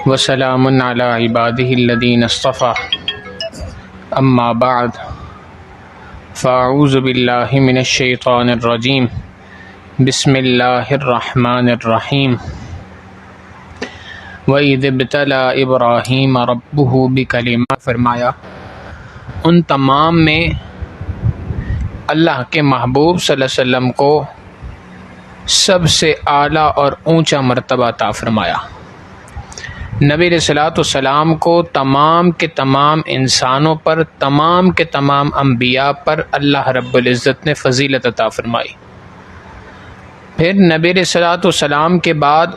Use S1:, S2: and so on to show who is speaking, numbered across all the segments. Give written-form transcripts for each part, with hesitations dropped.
S1: وسلام علی عبادہ الذین اصطفیٰ اما بعد فاعوذ باللہ من الشیطان الرجیم بسم اللہ الرحمن الرحیم وَإِذِ ابْتَلَىٰ إِبْرَاهِيمَ رَبُّهُ بِكَلِمَاتٍ فرمایا ان تمام میں اللہ کے محبوب صلی اللہ علیہ وسلم کو سب سے اعلیٰ اور اونچا مرتبہ عطا فرمایا۔ نبی علیہ الصلوۃ والسلام کو تمام کے تمام انسانوں پر، تمام کے تمام انبیاء پر اللہ رب العزت نے فضیلت عطا فرمائی۔ پھر نبی علیہ الصلوۃ والسلام کے بعد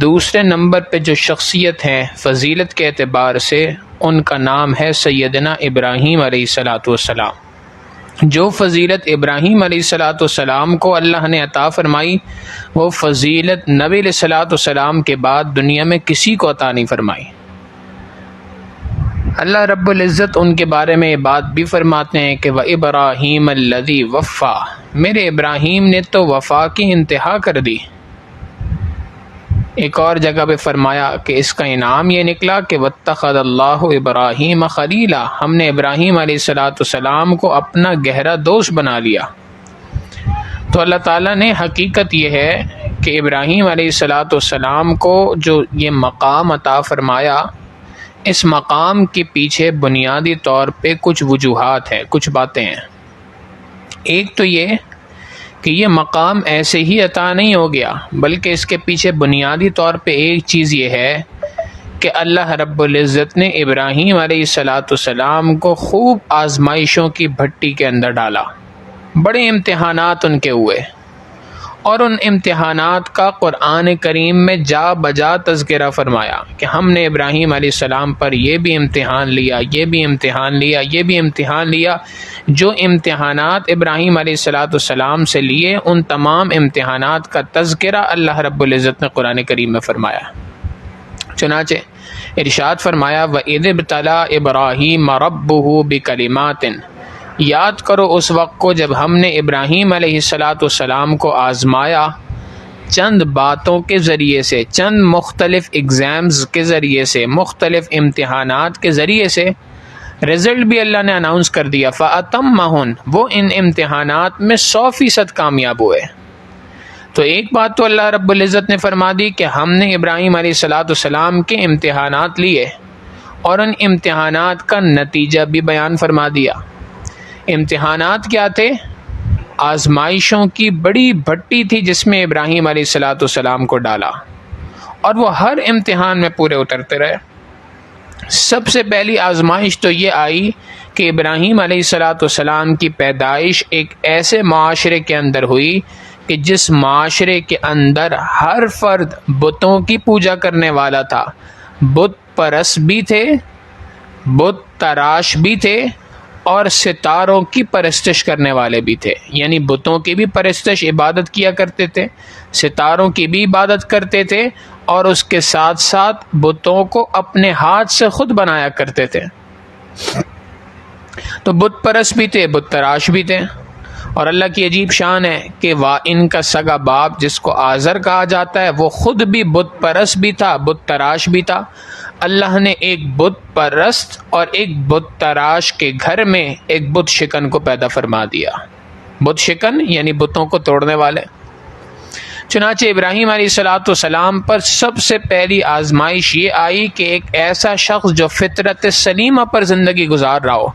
S1: دوسرے نمبر پہ جو شخصیت ہیں فضیلت کے اعتبار سے، ان کا نام ہے سیدنا ابراہیم علیہ الصلوۃ والسلام۔ جو فضیلت ابراہیم علیہ الصلوۃ والسلام کو اللہ نے عطا فرمائی، وہ فضیلت نبی علیہ الصلوۃ والسلام کے بعد دنیا میں کسی کو عطا نہیں فرمائی۔ اللہ رب العزت ان کے بارے میں یہ بات بھی فرماتے ہیں کہ وَإِبْرَاهِيمَ الَّذِي وَفَّى، میرے ابراہیم نے تو وفا کی انتہا کر دی۔ ایک اور جگہ پہ فرمایا کہ اس کا انعام یہ نکلا کہ وَاتَّخَذَ اللَّهُ إِبْرَاهِيمَ خَلِيلًا، ہم نے ابراہیم علیہ الصلوۃ والسلام کو اپنا گہرا دوست بنا لیا۔ تو اللہ تعالیٰ نے حقیقت یہ ہے کہ ابراہیم علیہ الصلوۃ والسلام کو جو یہ مقام عطا فرمایا، اس مقام کے پیچھے بنیادی طور پہ کچھ وجوہات ہیں، کچھ باتیں ہیں۔ ایک تو یہ کہ یہ مقام ایسے ہی عطا نہیں ہو گیا، بلکہ اس کے پیچھے بنیادی طور پہ ایک چیز یہ ہے کہ اللہ رب العزت نے ابراہیم علیہ الصلوۃ والسلام کو خوب آزمائشوں کی بھٹی کے اندر ڈالا۔ بڑے امتحانات ان کے ہوئے، اور ان امتحانات کا قرآن کریم میں جا بجا تذکرہ فرمایا کہ ہم نے ابراہیم علیہ السلام پر یہ بھی امتحان لیا، یہ بھی امتحان لیا، یہ بھی امتحان لیا۔ جو امتحانات ابراہیم علیہ السلام سے لیے، ان تمام امتحانات کا تذکرہ اللہ رب العزت نے قرآن کریم میں فرمایا۔ چنانچہ ارشاد فرمایا وَإِذِ ابْتَلَىٰ إِبْرَاهِيمَ رَبُّهُ بِكَلِمَاتٍ، یاد کرو اس وقت کو جب ہم نے ابراہیم علیہ الصلوۃ والسلام کو آزمایا چند باتوں کے ذریعے سے، چند مختلف ایگزامز کے ذریعے سے، مختلف امتحانات کے ذریعے سے۔ رزلٹ بھی اللہ نے اناؤنس کر دیا، فَأَتَمَّهُنْ، وہ ان امتحانات میں 100% کامیاب ہوئے۔ تو ایک بات تو اللہ رب العزت نے فرما دی کہ ہم نے ابراہیم علیہ الصلوۃ والسلام کے امتحانات لیے، اور ان امتحانات کا نتیجہ بھی بیان فرما دیا۔ امتحانات کیا تھے؟ آزمائشوں کی بڑی بھٹی تھی جس میں ابراہیم علیہ الصلوۃ والسلام کو ڈالا، اور وہ ہر امتحان میں پورے اترتے رہے۔ سب سے پہلی آزمائش تو یہ آئی کہ ابراہیم علیہ الصلوۃ والسلام کی پیدائش ایک ایسے معاشرے کے اندر ہوئی کہ جس معاشرے کے اندر ہر فرد بتوں کی پوجا کرنے والا تھا، بت پرست بھی تھے، بت تراش بھی تھے، اور ستاروں کی پرستش کرنے والے بھی تھے۔ یعنی بتوں کی بھی پرستش، عبادت کیا کرتے تھے، ستاروں کی بھی عبادت کرتے تھے، اور اس کے ساتھ ساتھ بتوں کو اپنے ہاتھ سے خود بنایا کرتے تھے۔ تو بت پرست بھی تھے، بت تراش بھی تھے۔ اور اللہ کی عجیب شان ہے کہ ان کا سگا باپ جس کو آزر کہا جاتا ہے، وہ خود بھی بت پرست بھی تھا، بت تراش بھی تھا۔ اللہ نے ایک بت پرست اور ایک بت تراش کے گھر میں ایک بت شکن کو پیدا فرما دیا۔ بت شکن یعنی بتوں کو توڑنے والے۔ چنانچہ ابراہیم علیہ الصلوۃ والسلام پر سب سے پہلی آزمائش یہ آئی کہ ایک ایسا شخص جو فطرت سلیمہ پر زندگی گزار رہا ہو،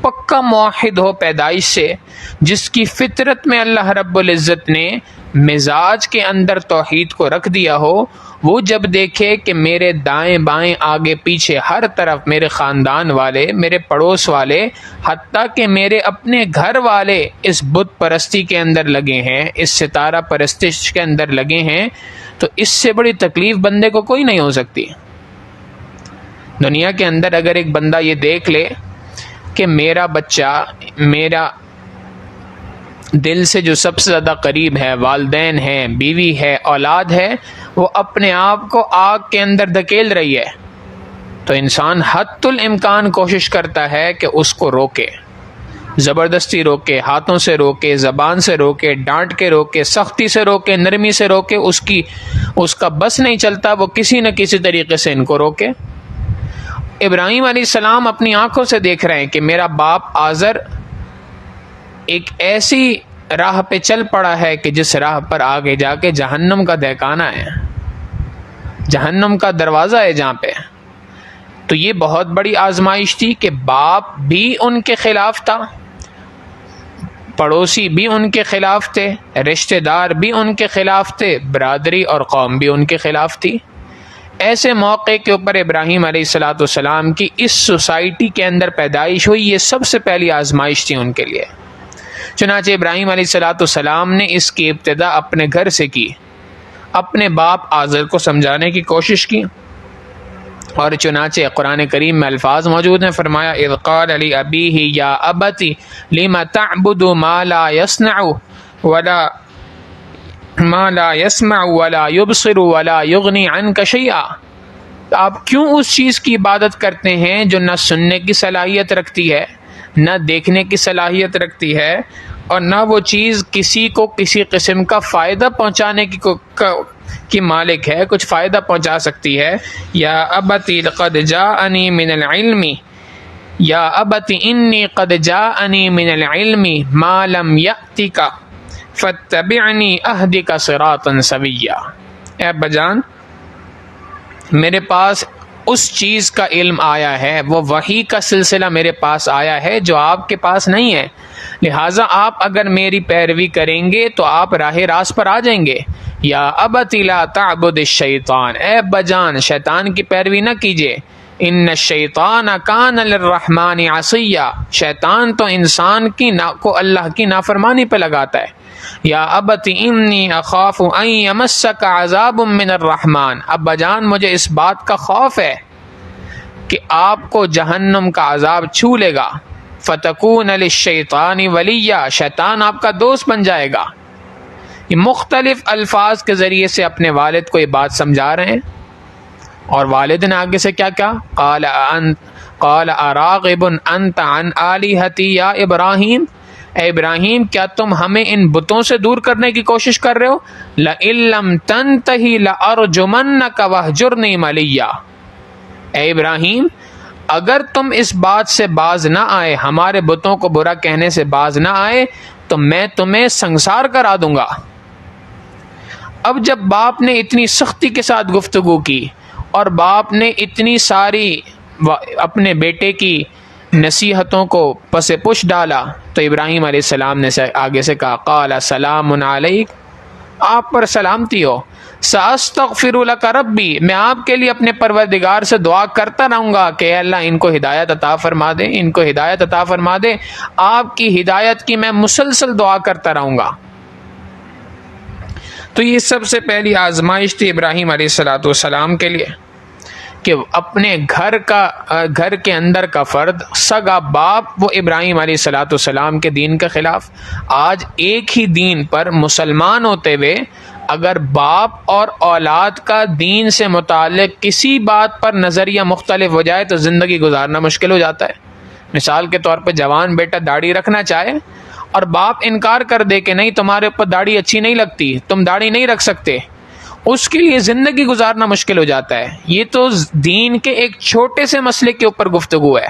S1: پکا موحد ہو پیدائش سے، جس کی فطرت میں اللہ رب العزت نے مزاج کے اندر توحید کو رکھ دیا ہو، وہ جب دیکھے کہ میرے دائیں بائیں آگے پیچھے ہر طرف میرے خاندان والے، میرے پڑوس والے، حتیٰ کہ میرے اپنے گھر والے اس بت پرستی کے اندر لگے ہیں، اس ستارہ پرستش کے اندر لگے ہیں، تو اس سے بڑی تکلیف بندے کو کوئی نہیں ہو سکتی۔ دنیا کے اندر اگر ایک بندہ یہ دیکھ لے کہ میرا بچہ، میرا دل سے جو سب سے زیادہ قریب ہے، والدین ہیں، بیوی ہے، اولاد ہے، وہ اپنے آپ کو آگ کے اندر دھکیل رہی ہے، تو انسان حتی الامکان کوشش کرتا ہے کہ اس کو روکے، زبردستی روکے، ہاتھوں سے روکے، زبان سے روکے، ڈانٹ کے روکے، سختی سے روکے، نرمی سے روکے، اس کا بس نہیں چلتا، وہ کسی نہ کسی طریقے سے ان کو روکے۔ ابراہیم علیہ السلام اپنی آنکھوں سے دیکھ رہے ہیں کہ میرا باپ آزر ایک ایسی راہ پہ چل پڑا ہے کہ جس راہ پر آگے جا کے جہنم کا دہکانہ ہے، جہنم کا دروازہ ہے جہاں پہ۔ تو یہ بہت بڑی آزمائش تھی کہ باپ بھی ان کے خلاف تھا، پڑوسی بھی ان کے خلاف تھے، رشتہ دار بھی ان کے خلاف تھے، برادری اور قوم بھی ان کے خلاف تھی۔ ایسے موقع کے اوپر ابراہیم علیہ السلام کی اس سوسائٹی کے اندر پیدائش ہوئی، یہ سب سے پہلی آزمائش تھی ان کے لیے۔ چنانچہ ابراہیم علیہ السلام نے اس کی ابتدا اپنے گھر سے کی، اپنے باپ آزر کو سمجھانے کی کوشش کی، اور چنانچہ قرآن کریم میں الفاظ موجود ہیں، فرمایا اذ قال لأبیہ یا ابت لم تعبد ما لا يسمع ولا يبصر ولا يغني عنك شيئا۔ آپ کیوں اس چیز کی عبادت کرتے ہیں جو نہ سننے کی صلاحیت رکھتی ہے، نہ دیکھنے کی صلاحیت رکھتی ہے، اور نہ وہ چیز کسی کو کسی قسم کا فائدہ پہنچانے کی مالک ہے، کچھ فائدہ پہنچا سکتی ہے۔ یا ابتی قد جاءنی من العلم، یا ابت انی قد جاءنی من العلم ما لم یأتک فاتبعنی اہدک صراطا سویا۔ اے ابا جان، میرے پاس اس چیز کا علم آیا ہے، وہ وحی کا سلسلہ میرے پاس آیا ہے جو آپ کے پاس نہیں ہے، لہٰذا آپ اگر میری پیروی کریں گے تو آپ راہ راست پر آ جائیں گے۔ یا ابت لا تعبد الشیطان، اے ابا جان شیطان کی پیروی نہ کیجیے، ان الشیطان کان للرحمن عصیا، شیطان تو انسان کو اللہ کی نافرمانی پہ لگاتا ہے۔ یا ابت انی اخاف ان یمسک عذاب من الرحمن، ابا جان مجھے اس بات کا خوف ہے کہ آپ کو جہنم کا عذاب چھو لے گا، فتکون للشیطان ولیا، شیطان آپ کا دوست بن جائے گا۔ یہ مختلف الفاظ کے ذریعے سے اپنے والد کو یہ بات سمجھا رہے ہیں، اور والد نے آگے سے کیا قال اراغب انت عن آلہتی یا ابراہیم، اے ابراہیم کیا تم ہمیں ان بتوں سے دور کرنے کی کوشش کر رہے ہو؟ لئن لم تنتہی لارجمنک واہجرنی ملیا، اے ابراہیم اگر تم اس بات سے باز نہ آئے، ہمارے بتوں کو برا کہنے سے باز نہ آئے، تو میں تمہیں سنسار کرا دوں گا۔ اب جب باپ نے اتنی سختی کے ساتھ گفتگو کی اور باپ نے اتنی ساری اپنے بیٹے کی نصیحتوں کو پس پش ڈالا، تو ابراہیم علیہ السلام نے آگے سے کہا قال سلام علیک، آپ پر سلامتی ہو، ساستغفر لک ربی، میں آپ کے لیے اپنے پروردگار سے دعا کرتا رہوں گا کہ اے اللہ ان کو ہدایت عطا فرما دے، ان کو ہدایت عطا فرما دے، آپ کی ہدایت کی میں مسلسل دعا کرتا رہوں گا۔ تو یہ سب سے پہلی آزمائش تھی ابراہیم علیہ السلام کے لیے کہ اپنے گھر کے اندر کا فرد، سگا باپ، وہ ابراہیم علیہ السلام کے دین کے خلاف۔ آج ایک ہی دین پر مسلمان ہوتے ہوئے اگر باپ اور اولاد کا دین سے متعلق کسی بات پر نظریہ مختلف ہو جائے تو زندگی گزارنا مشکل ہو جاتا ہے۔ مثال کے طور پہ جوان بیٹا داڑھی رکھنا چاہے اور باپ انکار کر دے کہ نہیں تمہارے اوپر داڑھی اچھی نہیں لگتی، تم داڑھی نہیں رکھ سکتے، اس کے لیے زندگی گزارنا مشکل ہو جاتا ہے۔ یہ تو دین کے ایک چھوٹے سے مسئلے کے اوپر گفتگو ہے۔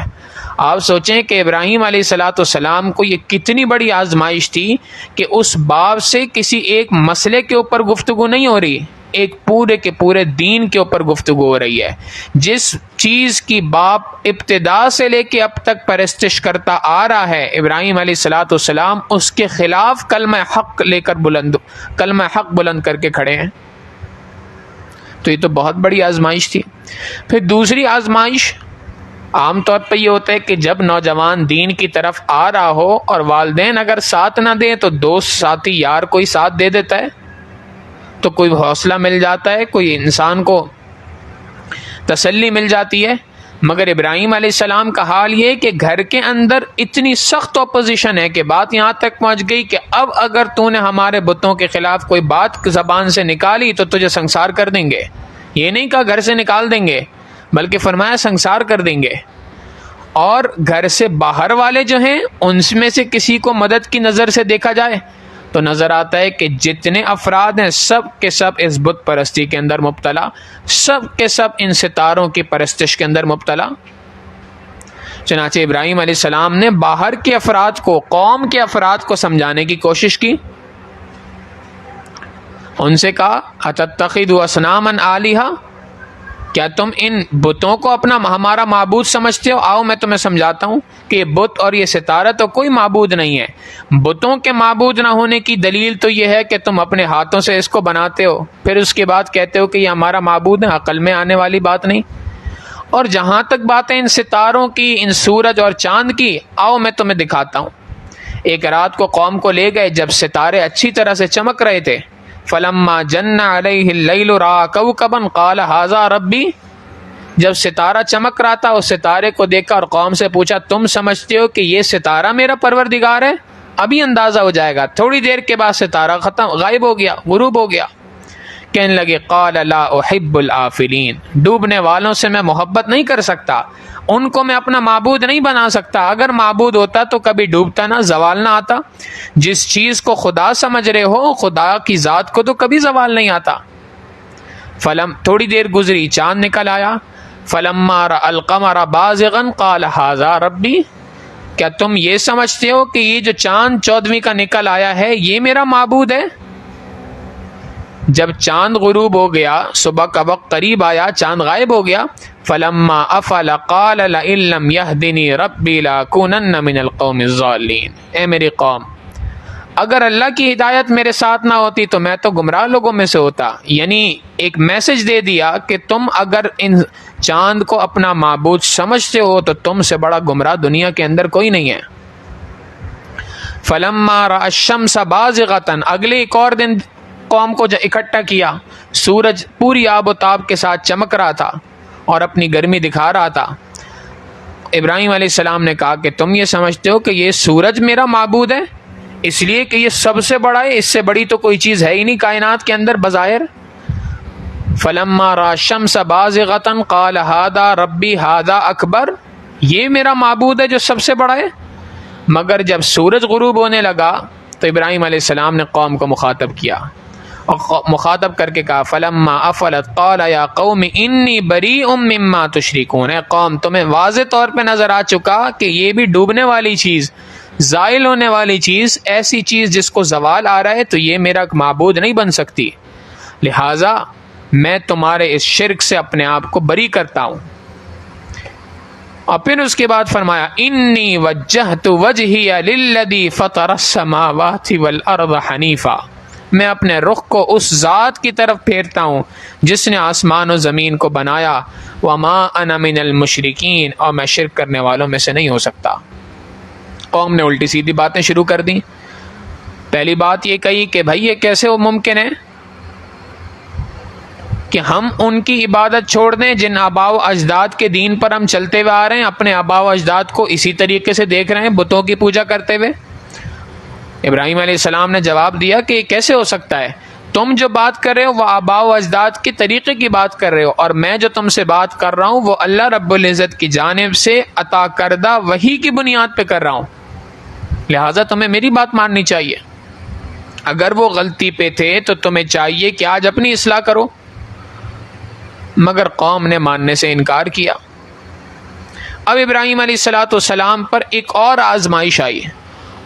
S1: آپ سوچیں کہ ابراہیم علیہ السلام کو یہ کتنی بڑی آزمائش تھی کہ اس باپ سے کسی ایک مسئلے کے اوپر گفتگو نہیں ہو رہی، ایک پورے کے پورے دین کے اوپر گفتگو ہو رہی ہے۔ جس چیز کی باپ ابتدا سے لے کے اب تک پرستش کرتا آ رہا ہے ابراہیم علیہ السلام اس کے خلاف کلمہ حق بلند کر کے کھڑے ہیں۔ تو یہ تو بہت بڑی آزمائش تھی۔ پھر دوسری آزمائش عام طور پہ یہ ہوتا ہے کہ جب نوجوان دین کی طرف آ رہا ہو اور والدین اگر ساتھ نہ دیں تو دوست ساتھی یار کوئی ساتھ دے دیتا ہے تو کوئی حوصلہ مل جاتا ہے، کوئی انسان کو تسلی مل جاتی ہے۔ مگر ابراہیم علیہ السلام کا حال یہ کہ گھر کے اندر اتنی سخت اپوزیشن ہے کہ بات یہاں تک پہنچ گئی کہ اب اگر تو نے ہمارے بتوں کے خلاف کوئی بات زبان سے نکالی تو تجھے سنسار کر دیں گے۔ یہ نہیں کہا گھر سے نکال دیں گے، بلکہ فرمایا سنسار کر دیں گے۔ اور گھر سے باہر والے جو ہیں ان میں سے کسی کو مدد کی نظر سے دیکھا جائے تو نظر آتا ہے کہ جتنے افراد ہیں سب کے سب اس بت پرستی کے اندر مبتلا، سب کے سب ان ستاروں کی پرستش کے اندر مبتلا۔ چنانچہ ابراہیم علیہ السلام نے باہر کے افراد کو، قوم کے افراد کو سمجھانے کی کوشش کی۔ ان سے کہا اتتخذوا اصناما آلہہ، کیا تم ان بتوں کو اپنا ہمارا معبود سمجھتے ہو؟ آؤ میں تمہیں سمجھاتا ہوں کہ یہ بت اور یہ ستارہ تو کوئی معبود نہیں ہے۔ بتوں کے معبود نہ ہونے کی دلیل تو یہ ہے کہ تم اپنے ہاتھوں سے اس کو بناتے ہو، پھر اس کے بعد کہتے ہو کہ یہ ہمارا معبود ہے۔ عقل میں آنے والی بات نہیں۔ اور جہاں تک باتیں ان ستاروں کی، ان سورج اور چاند کی، آؤ میں تمہیں دکھاتا ہوں۔ ایک رات کو قوم کو لے گئے جب ستارے اچھی طرح سے چمک رہے تھے۔ فلما جن علیہ اللیل رأى کوكبا قال ھذا ربی، جب ستارہ چمک رہا تھا اس ستارے کو دیکھا اور قوم سے پوچھا تم سمجھتے ہو کہ یہ ستارہ میرا پروردگار ہے؟ ابھی اندازہ ہو جائے گا۔ تھوڑی دیر کے بعد ستارہ غائب ہو گیا، غروب ہو گیا۔ کہنے لگے قال لا احب الآفلین، ڈوبنے والوں سے میں محبت نہیں کر سکتا، ان کو میں اپنا معبود نہیں بنا سکتا۔ اگر معبود ہوتا تو کبھی ڈوبتا نہ، زوال نہ آتا۔ جس چیز کو خدا سمجھ رہے ہو، خدا کی ذات کو تو کبھی زوال نہیں آتا۔ تھوڑی دیر گزری، چاند نکل آیا۔ فلما رأى القمر بازغا قال ھذا ربی، کیا تم یہ سمجھتے ہو کہ یہ جو چاند 14ویں کا نکل آیا ہے یہ میرا معبود ہے؟ جب چاند غروب ہو گیا، صبح کا وقت قریب آیا، چاند غائب ہو گیا۔ فلما افل قال لئن لم يهدني ربي لأكونن من القوم الضالين، اے میری قوم، اگر اللہ کی ہدایت میرے ساتھ نہ ہوتی تو میں تو گمراہ لوگوں میں سے ہوتا۔ یعنی ایک میسج دے دیا کہ تم اگر ان چاند کو اپنا معبود سمجھتے ہو تو تم سے بڑا گمراہ دنیا کے اندر کوئی نہیں ہے۔ فلما رأى الشمس بازغة، اگلے ایک اور دن قوم کو اکٹھا کیا، سورج پوری آب و تاب کے ساتھ چمک رہا تھا اور اپنی گرمی دکھا رہا تھا۔ ابراہیم علیہ السلام نے کہا کہ تم یہ سمجھتے ہو کہ یہ سورج میرا معبود ہے اس لیے کہ یہ سب سے بڑا ہے، اس سے بڑی تو کوئی چیز ہے ہی نہیں کائنات کے اندر بظاہر۔ فلما رأى الشمس بازغة قال ھذا ربی ھذا اکبر، یہ میرا معبود ہے جو سب سے بڑا ہے۔ مگر جب سورج غروب ہونے لگا تو ابراہیم علیہ السلام نے قوم کو مخاطب کیا اور مخاطب کر کے کہا فلما افلت قال یا قوم انی بریء مما تشرکون، اے قوم تمہیں واضح طور پہ نظر آ چکا کہ یہ بھی ڈوبنے والی چیز، زائل ہونے والی چیز، ایسی چیز جس کو زوال آ رہا ہے تو یہ میرا معبود نہیں بن سکتی، لہٰذا میں تمہارے اس شرک سے اپنے آپ کو بری کرتا ہوں۔ اور پھر اس کے بعد فرمایا انی وجہت وجہی للذی فطر السماوات والارض حنیفا، میں اپنے رخ کو اس ذات کی طرف پھیرتا ہوں جس نے آسمان و زمین کو بنایا، وما انا من المشرکین، اور میں شرک کرنے والوں میں سے نہیں ہو سکتا۔ قوم نے الٹی سیدھی باتیں شروع کر دیں۔ پہلی بات یہ کہی کہ بھائی یہ کیسے وہ ممکن ہے کہ ہم ان کی عبادت چھوڑ دیں جن آباء و اجداد کے دین پر ہم چلتے ہوئے آ رہے ہیں، اپنے آباء و اجداد کو اسی طریقے سے دیکھ رہے ہیں بتوں کی پوجا کرتے ہوئے۔ ابراہیم علیہ السلام نے جواب دیا کہ یہ کیسے ہو سکتا ہے، تم جو بات کر رہے ہو وہ آباء و اجداد کے طریقے کی بات کر رہے ہو، اور میں جو تم سے بات کر رہا ہوں وہ اللہ رب العزت کی جانب سے عطا کردہ وحی کی بنیاد پہ کر رہا ہوں، لہٰذا تمہیں میری بات ماننی چاہیے۔ اگر وہ غلطی پہ تھے تو تمہیں چاہیے کہ آج اپنی اصلاح کرو، مگر قوم نے ماننے سے انکار کیا۔ اب ابراہیم علیہ السلام پر ایک اور آزمائش آئی،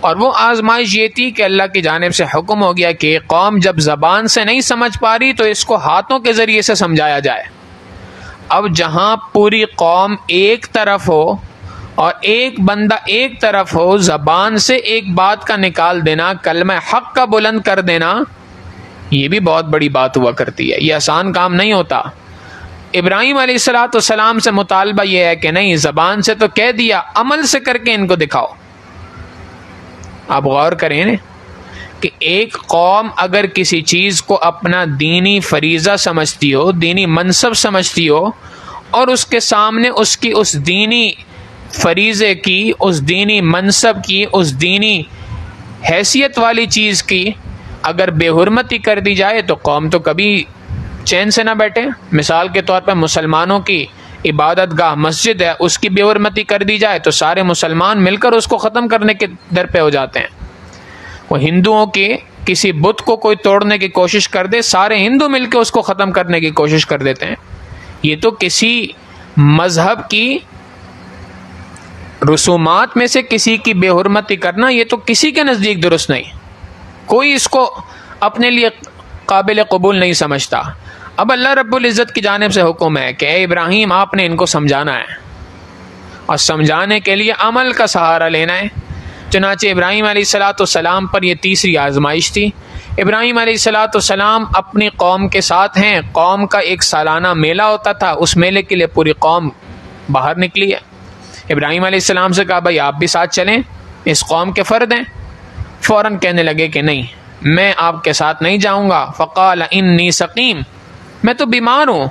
S1: اور وہ آزمائش یہ تھی کہ اللہ کی جانب سے حکم ہو گیا کہ قوم جب زبان سے نہیں سمجھ پا رہی تو اس کو ہاتھوں کے ذریعے سے سمجھایا جائے۔ اب جہاں پوری قوم ایک طرف ہو اور ایک بندہ ایک طرف ہو، زبان سے ایک بات کا نکال دینا، کلمہ حق کا بلند کر دینا، یہ بھی بہت بڑی بات ہوا کرتی ہے، یہ آسان کام نہیں ہوتا۔ ابراہیم علیہ السلام سے مطالبہ یہ ہے کہ نہیں، زبان سے تو کہہ دیا، عمل سے کر کے ان کو دکھاؤ۔ آپ غور کریں کہ ایک قوم اگر کسی چیز کو اپنا دینی فریضہ سمجھتی ہو، دینی منصب سمجھتی ہو، اور اس کے سامنے اس کی اس دینی فریضے کی، اس دینی منصب کی، اس دینی حیثیت والی چیز کی اگر بے حرمتی کر دی جائے تو قوم تو کبھی چین سے نہ بیٹھے۔ مثال کے طور پر مسلمانوں کی عبادت گاہ مسجد ہے اس کی بے حرمتی کر دی جائے تو سارے مسلمان مل کر اس کو ختم کرنے کے در پہ ہو جاتے ہیں. وہ ہندوؤں کے کسی بت کو کوئی توڑنے کی کوشش کر دے، سارے ہندو مل کے اس کو ختم کرنے کی کوشش کر دیتے ہیں. یہ تو کسی مذہب کی رسومات میں سے کسی کی بے حرمتی کرنا یہ تو کسی کے نزدیک درست نہیں، کوئی اس کو اپنے لیے قابل قبول نہیں سمجھتا. اب اللہ رب العزت کی جانب سے حکم ہے کہ اے ابراہیم آپ نے ان کو سمجھانا ہے، اور سمجھانے کے لیے عمل کا سہارا لینا ہے. چنانچہ ابراہیم علیہ السلام پر یہ تیسری آزمائش تھی. ابراہیم علیہ السلام اپنی قوم کے ساتھ ہیں، قوم کا ایک سالانہ میلہ ہوتا تھا، اس میلے کے لیے پوری قوم باہر نکلی ہے. ابراہیم علیہ السلام سے کہا بھائی آپ بھی ساتھ چلیں، اس قوم کے فرد ہیں. فوراً کہنے لگے کہ نہیں میں آپ کے ساتھ نہیں جاؤں گا. فقال انی سقیم، میں تو بیمار ہوں،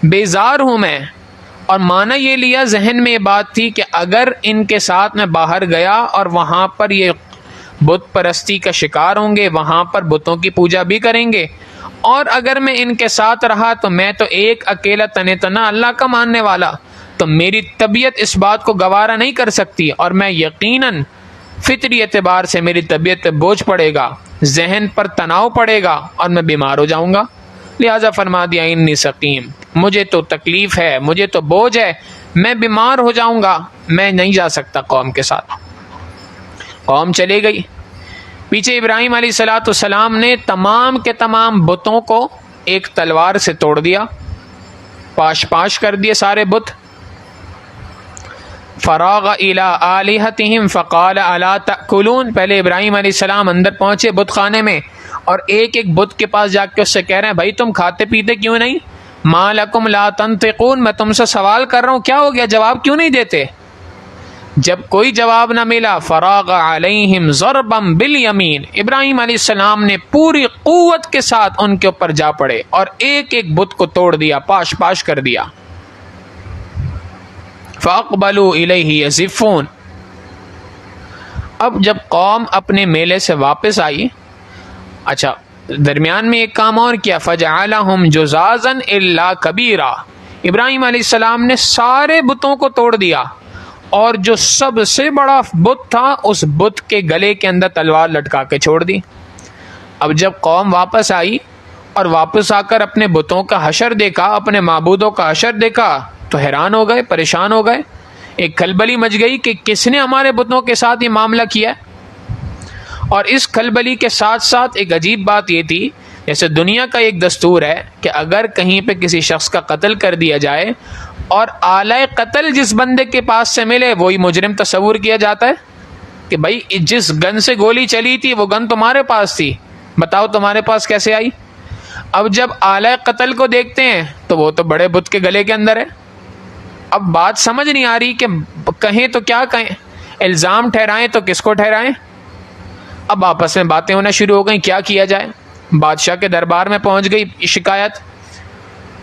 S1: بیزار ہوں میں. اور معنی یہ لیا ذہن میں یہ بات تھی کہ اگر ان کے ساتھ میں باہر گیا اور وہاں پر یہ بت پرستی کا شکار ہوں گے، وہاں پر بتوں کی پوجا بھی کریں گے، اور اگر میں ان کے ساتھ رہا تو میں تو ایک اکیلا تنے تنا اللہ کا ماننے والا، تو میری طبیعت اس بات کو گوارا نہیں کر سکتی، اور میں یقیناً فطری اعتبار سے میری طبیعت پہ بوجھ پڑے گا، ذہن پر تناؤ پڑے گا اور میں بیمار ہو جاؤں گا. لہٰذا فرما دیا انی سقیم، مجھے تو تکلیف ہے، مجھے تو بوجھ ہے، میں بیمار ہو جاؤں گا، میں نہیں جا سکتا قوم کے ساتھ. قوم چلے گئی. پیچھے ابراہیم علیہ السلام نے تمام کے تمام بتوں کو ایک تلوار سے توڑ دیا، پاش پاش کر دیے سارے بت. فراغ الی آلہتہم فقال الا تأکلون، پہلے ابراہیم علیہ السلام اندر پہنچے بت خانے میں اور ایک ایک بت کے پاس جا کے اس سے کہہ رہے ہیں بھائی تم کھاتے پیتے کیوں نہیں؟ ما لکم لا تنطقون، میں تم سے سوال کر رہا ہوں کیا ہو گیا، جواب کیوں نہیں دیتے؟ جب کوئی جواب نہ ملا فراغ علیہم ضربا بالیمین، ابراہیم علیہ السلام نے پوری قوت کے ساتھ ان کے اوپر جا پڑے اور ایک ایک بت کو توڑ دیا، پاش پاش کر دیا. فاقبلوا الیہ یزفون، اب جب قوم اپنے میلے سے واپس آئی، اچھا درمیان میں ایک کام اور کیا، فجعلہم جزازا الا کبیرا، ابراہیم علیہ السلام نے سارے بتوں کو توڑ دیا اور جو سب سے بڑا بت تھا اس بت کے گلے کے اندر تلوار لٹکا کے چھوڑ دی. اب جب قوم واپس آئی اور واپس آ کر اپنے بتوں کا حشر دیکھا، اپنے معبودوں کا حشر دیکھا تو حیران ہو گئے، پریشان ہو گئے. ایک کھلبلی مچ گئی کہ کس نے ہمارے بتوں کے ساتھ یہ معاملہ کیا ہے. اور اس کھلبلی کے ساتھ ساتھ ایک عجیب بات یہ تھی، جیسے دنیا کا ایک دستور ہے کہ اگر کہیں پہ کسی شخص کا قتل کر دیا جائے اور آلہ قتل جس بندے کے پاس سے ملے وہی مجرم تصور کیا جاتا ہے کہ بھائی جس گن سے گولی چلی تھی وہ گن تمہارے پاس تھی، بتاؤ تمہارے پاس کیسے آئی. اب جب آلہ قتل کو دیکھتے ہیں تو وہ تو بڑے بت کے گلے کے اندر ہے. اب بات سمجھ نہیں آ رہی کہ کہیں تو کیا کہیں، الزام ٹھہرائیں تو کس کو ٹھہرائیں. اب آپس میں باتیں ہونا شروع ہو گئیں کیا کیا جائے. بادشاہ کے دربار میں پہنچ گئی شکایت.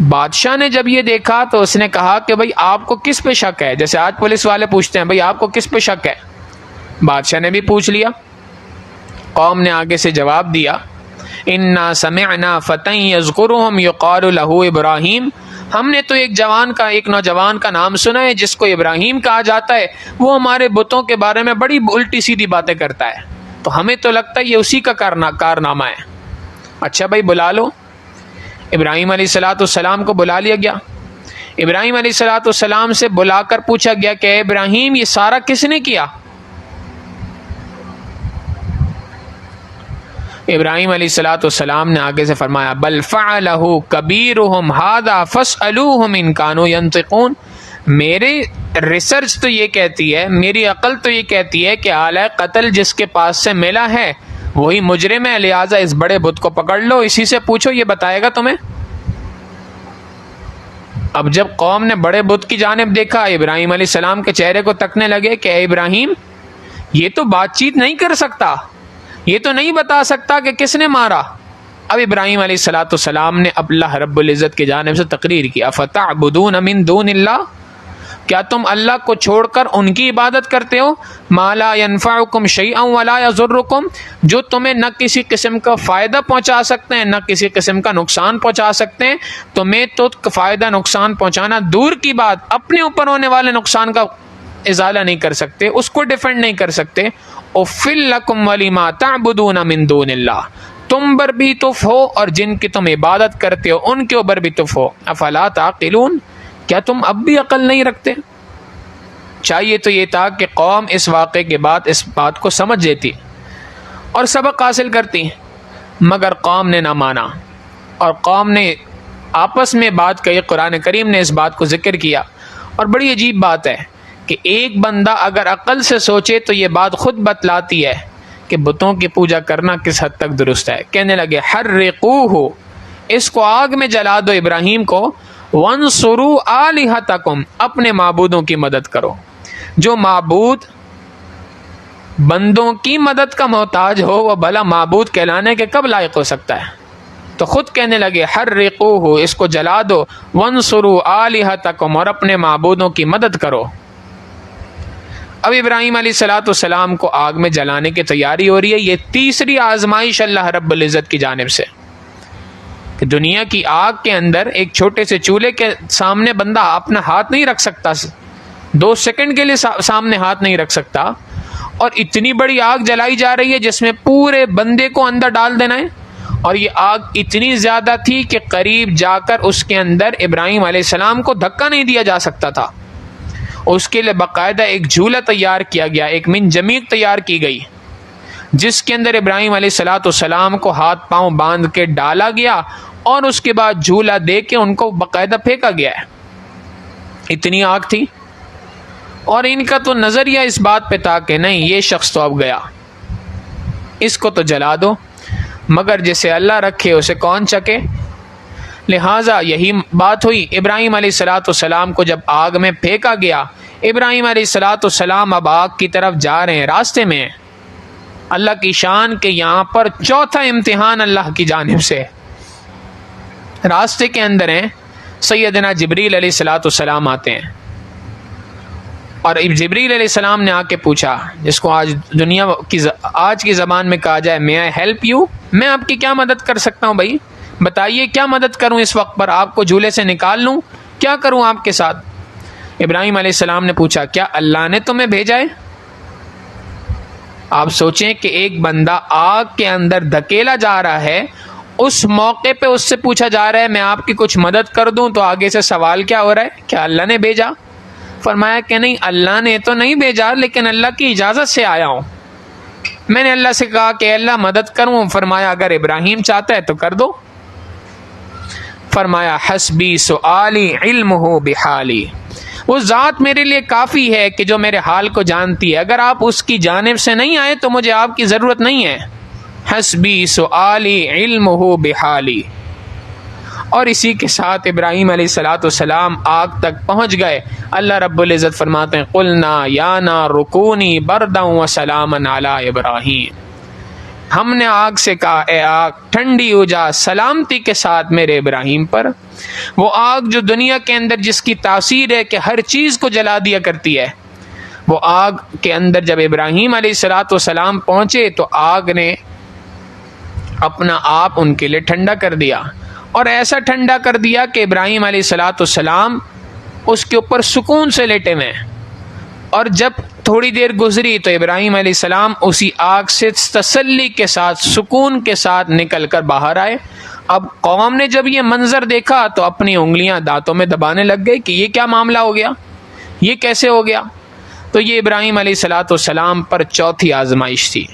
S1: بادشاہ نے جب یہ دیکھا تو اس نے کہا کہ بھئی آپ کو کس پہ شک ہے، جیسے آج پولیس والے پوچھتے ہیں بھئی آپ کو کس پہ شک ہے. بادشاہ نے بھی پوچھ لیا. قوم نے آگے سے جواب دیا انا سمعنا فتى يذكرهم يقال له ابراہیم، ہم نے تو ایک نوجوان کا نام سنا ہے جس کو ابراہیم کہا جاتا ہے، وہ ہمارے بتوں کے بارے میں بڑی الٹی سیدھی باتیں کرتا ہے، تو ہمیں تو لگتا ہے یہ اسی کا کارنامہ ہے. اچھا بھائی بلا لو. ابراہیم علیہ السلام کو بلا لیا گیا. ابراہیم علیہ السلام سے بلا کر پوچھا گیا کہ اے ابراہیم یہ سارا کس نے کیا؟ ابراہیم علیہ السلام نے آگے سے فرمایا بل فعلہ کبیرہم ھذا فاسألوہم ان کانوا ینطقون، میری ریسرچ تو یہ کہتی ہے، میری عقل تو یہ کہتی ہے کہ آلہ قتل جس کے پاس سے ملا ہے وہی مجرم ہے، لہٰذا اس بڑے بت کو پکڑ لو، اسی سے پوچھو یہ بتائے گا تمہیں. اب جب قوم نے بڑے بت کی جانب دیکھا، ابراہیم علیہ السلام کے چہرے کو تکنے لگے کہ اے ابراہیم یہ تو بات چیت نہیں کر سکتا، یہ تو نہیں بتا سکتا کہ کس نے مارا. اب ابراہیم علیہ السلام نے اللہ رب العزت کی جانب سے تقریر کی افتعبدون من دون اللہ کیا تم اللہ کو چھوڑ کر ان کی عبادت کرتے ہو؟ ما لا ينفعکم شیئا ولا یضرکم، جو تمہیں نہ کسی قسم کا فائدہ پہنچا سکتے ہیں نہ کسی قسم کا نقصان پہنچا سکتے ہیں. تمہیں تو فائدہ نقصان پہنچانا دور کی بات، اپنے اوپر ہونے والے نقصان کا ازالہ نہیں کر سکتے، اس کو ڈیفینڈ نہیں کر سکتے. اُفٍّ لَکُمْ وَلِمَا تَعْبُدُونَ مِن دُونِ اللَّهِ، تم پر بھی تف ہو اور جن کی تم عبادت کرتے ہو ان کے اوپر بھی تف ہو. افلا تعقلون، کیا تم اب بھی عقل نہیں رکھتے؟ چاہیے تو یہ تھا کہ قوم اس واقعے کے بعد اس بات کو سمجھ لیتی اور سبق حاصل کرتی، مگر قوم نے نہ مانا اور قوم نے آپس میں بات کہی. قرآن کریم نے اس بات کو ذکر کیا. اور بڑی عجیب بات ہے کہ ایک بندہ اگر عقل سے سوچے تو یہ بات خود بتلاتی ہے کہ بتوں کی پوجا کرنا کس حد تک درست ہے. کہنے لگے حرقوہ، اس کو آگ میں جلا دو ابراہیم کو، وانصروا آلہتکم، اپنے معبودوں کی مدد کرو. جو معبود بندوں کی مدد کا محتاج ہو وہ بھلا معبود کہلانے کے کب لائق ہو سکتا ہے؟ تو خود کہنے لگے حرقوہ، اس کو جلا دو، وانصروا آلہتکم، اور اپنے معبودوں کی مدد کرو. اب ابراہیم علیہ السلام کو آگ میں جلانے کی تیاری ہو رہی ہے. یہ تیسری آزمائش اللہ رب العزت کی جانب سے کہ دنیا کی آگ کے اندر ایک چھوٹے سے چولہے کے سامنے بندہ اپنا ہاتھ نہیں رکھ سکتا، 2 سیکنڈ کے لیے سامنے ہاتھ نہیں رکھ سکتا، اور اتنی بڑی آگ جلائی جا رہی ہے جس میں پورے بندے کو اندر ڈال دینا ہے. اور یہ آگ اتنی زیادہ تھی کہ قریب جا کر اس کے اندر ابراہیم علیہ السلام کو دھکا نہیں دیا جا سکتا تھا. اس کے لیے باقاعدہ ایک جھولا تیار کیا گیا، ایک منجمیق تیار کی گئی جس کے اندر ابراہیم علیہ السلام کو ہاتھ پاؤں باندھ کے ڈالا گیا اور اس کے بعد جھولا دے کے ان کو باقاعدہ پھینکا گیا ہے. اتنی آگ تھی. اور ان کا تو نظریہ اس بات پہ تھا کہ نہیں، یہ شخص تو اب گیا، اس کو تو جلا دو، مگر جسے اللہ رکھے اسے کون چکے. لہٰذا یہی بات ہوئی. ابراہیم علیہ السلام کو جب آگ میں پھینکا گیا، ابراہیم علیہ السلام اب آگ کی طرف جا رہے ہیں، راستے میں. اللہ کی شان کہ یہاں پر چوتھا امتحان اللہ کی جانب سے. راستے کے اندر ہیں، سیدنا جبریل علیہ السلام آتے ہیں، اور جبریل علیہ السلام نے آ کے پوچھا، جس کو آج کی زبان میں کہا جائے may I help you، میں آپ کی کیا مدد کر سکتا ہوں بھائی، بتائیے کیا مدد کروں اس وقت پر، آپ کو جھولے سے نکال لوں، کیا کروں آپ کے ساتھ؟ ابراہیم علیہ السلام نے پوچھا کیا اللہ نے تمہیں بھیجا ہے؟ آپ سوچیں کہ ایک بندہ آگ کے اندر دھکیلا جا رہا ہے، اس موقع پہ اس سے پوچھا جا رہا ہے میں آپ کی کچھ مدد کر دوں، تو آگے سے سوال کیا ہو رہا ہے، کیا اللہ نے بھیجا؟ فرمایا کہ نہیں، اللہ نے تو نہیں بھیجا، لیکن اللہ کی اجازت سے آیا ہوں. میں نے اللہ سے کہا کہ اللہ مدد کروں. فرمایا اگر ابراہیم چاہتا ہے تو کر دو. فرمایا حسبی سؤالی علمہ بحالی، وہ ذات میرے لیے کافی ہے کہ جو میرے حال کو جانتی ہے، اگر آپ اس کی جانب سے نہیں آئے تو مجھے آپ کی ضرورت نہیں ہے. حسبی سؤالی علمہ بحالی. اور اسی کے ساتھ ابراہیم علیہ السلام آگ تک پہنچ گئے. اللہ رب العزت فرماتے ہیں قلنا یا نار کونی بردا وسلاما علی ابراہیم، ہم نے آگ سے کہا اے آگ ٹھنڈی ہو جا سلامتی کے ساتھ میرے ابراہیم پر. وہ آگ جو دنیا کے اندر جس کی تاثیر ہے کہ ہر چیز کو جلا دیا کرتی ہے، وہ آگ کے اندر جب ابراہیم علیہ السلام پہنچے تو آگ نے اپنا آپ ان کے لیے ٹھنڈا کر دیا، اور ایسا ٹھنڈا کر دیا کہ ابراہیم علیہ السلام اس کے اوپر سکون سے لیٹے ہوئے. اور جب تھوڑی دیر گزری تو ابراہیم علیہ السلام اسی آگ سے تسلی کے ساتھ سکون کے ساتھ نکل کر باہر آئے. اب قوم نے جب یہ منظر دیکھا تو اپنی انگلیاں دانتوں میں دبانے لگ گئے کہ یہ کیا معاملہ ہو گیا، یہ کیسے ہو گیا. تو یہ ابراہیم علیہ السلام پر چوتھی آزمائش تھی.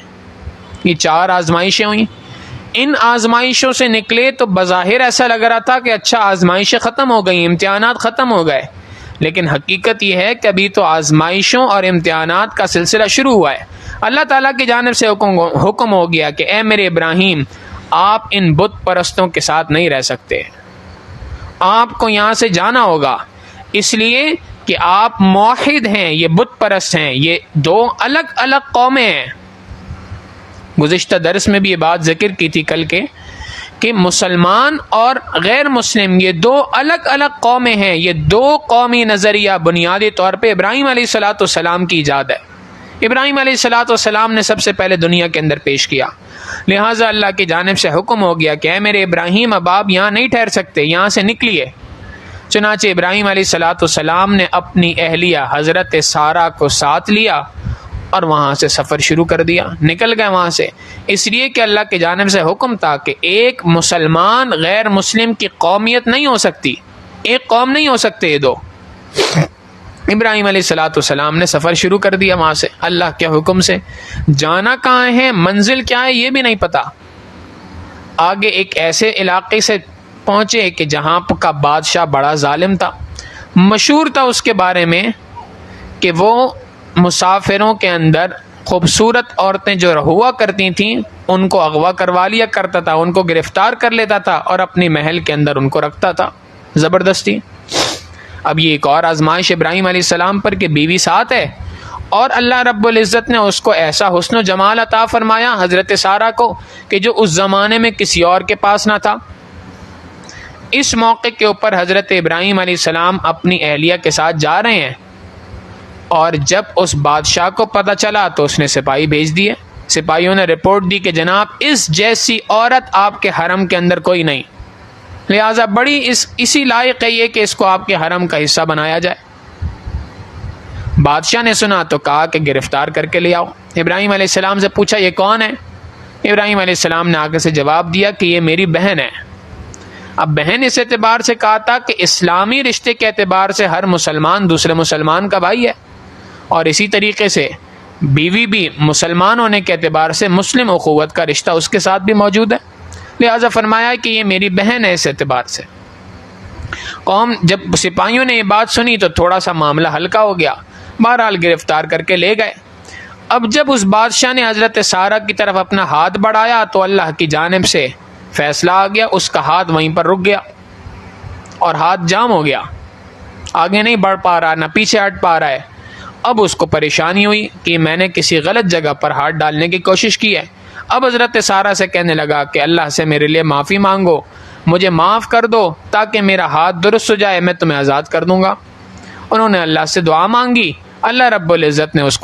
S1: یہ 4 آزمائشیں ہوئیں. ان آزمائشوں سے نکلے تو بظاہر ایسا لگ رہا تھا کہ اچھا آزمائشیں ختم ہو گئیں، امتحانات ختم ہو گئے، لیکن حقیقت یہ ہے کہ ابھی تو آزمائشوں اور امتحانات کا سلسلہ شروع ہوا ہے. اللہ تعالیٰ کی جانب سے حکم ہو گیا کہ اے میرے ابراہیم، آپ ان بت پرستوں کے ساتھ نہیں رہ سکتے، آپ کو یہاں سے جانا ہوگا، اس لیے کہ آپ موحد ہیں، یہ بت پرست ہیں، یہ 2 الگ الگ قومیں ہیں. گزشتہ درس میں بھی یہ بات ذکر کی تھی کل کے کہ مسلمان اور غیر مسلم یہ دو الگ الگ قومیں ہیں. یہ دو قومی نظریہ بنیادی طور پہ ابراہیم علیہ الصلوۃ والسلام کی ایجاد ہے. ابراہیم علیہ الصلوۃ والسلام نے سب سے پہلے دنیا کے اندر پیش کیا. لہٰذا اللہ کی جانب سے حکم ہو گیا کہ اے میرے ابراہیم اب آپ یہاں نہیں ٹھہر سکتے, یہاں سے نکلیے. چنانچہ ابراہیم علیہ الصلوۃ والسلام نے اپنی اہلیہ حضرت سارہ کو ساتھ لیا اور وہاں سے سفر شروع کر دیا, نکل گئے وہاں سے. اس لیے کہ اللہ کی جانب سے حکم تھا کہ ایک مسلمان غیر مسلم کی قومیت نہیں ہو سکتی, ایک قوم نہیں ہو سکتے یہ دو. ابراہیم علیہ الصلوۃ والسلام نے سفر شروع کر دیا وہاں سے اللہ کے حکم سے. جانا کہاں ہے, منزل کیا ہے, یہ بھی نہیں پتا. آگے ایک ایسے علاقے سے پہنچے کہ جہاں کا بادشاہ بڑا ظالم تھا. مشہور تھا اس کے بارے میں کہ وہ مسافروں کے اندر خوبصورت عورتیں جو ہوا کرتی تھیں ان کو اغوا کروا لیا کرتا تھا, ان کو گرفتار کر لیتا تھا اور اپنی محل کے اندر ان کو رکھتا تھا زبردستی. اب یہ ایک اور آزمائش ابراہیم علیہ السلام پر کہ بیوی ساتھ ہے, اور اللہ رب العزت نے اس کو ایسا حسن و جمال عطا فرمایا حضرت سارہ کو کہ جو اس زمانے میں کسی اور کے پاس نہ تھا. اس موقع کے اوپر حضرت ابراہیم علیہ السلام اپنی اہلیہ کے ساتھ جا رہے ہیں, اور جب اس بادشاہ کو پتہ چلا تو اس نے سپاہی بھیج دیے. سپاہیوں نے رپورٹ دی کہ جناب اس جیسی عورت آپ کے حرم کے اندر کوئی نہیں, لہٰذا بڑی اسی لائق ہے یہ کہ اس کو آپ کے حرم کا حصہ بنایا جائے. بادشاہ نے سنا تو کہا کہ گرفتار کر کے لے آؤ. ابراہیم علیہ السلام سے پوچھا یہ کون ہے؟ ابراہیم علیہ السلام نے آگے سے جواب دیا کہ یہ میری بہن ہے. اب بہن اس اعتبار سے کہا تھا کہ اسلامی رشتے کے اعتبار سے ہر مسلمان دوسرے مسلمان کا بھائی ہے, اور اسی طریقے سے بیوی بھی مسلمان ہونے کے اعتبار سے مسلم اخوت کا رشتہ اس کے ساتھ بھی موجود ہے. لہٰذا فرمایا کہ یہ میری بہن ہے. اس اعتبار سے قوم جب سپاہیوں نے یہ بات سنی تو تھوڑا سا معاملہ ہلکا ہو گیا, بہرحال گرفتار کر کے لے گئے. اب جب اس بادشاہ نے حضرت سارہ کی طرف اپنا ہاتھ بڑھایا تو اللہ کی جانب سے فیصلہ آ گیا, اس کا ہاتھ وہیں پر رک گیا اور ہاتھ جام ہو گیا, آگے نہیں بڑھ پا رہا, نہ پیچھے ہٹ پا رہا ہے. اب اس کو پریشانی ہوئی کہ میں نے کسی غلط جگہ پر ہاتھ ڈالنے کی کوشش کی ہے. اب حضرت سارہ سے کہنے لگا کہ اللہ سے میرے لیے معافی مانگو, مجھے معاف کر دو تاکہ میرا ہاتھ درست ہو جائے, میں تمہیں آزاد کر دوں گا. انہوں نے اللہ سے دعا مانگی, اللہ رب العزت نے اس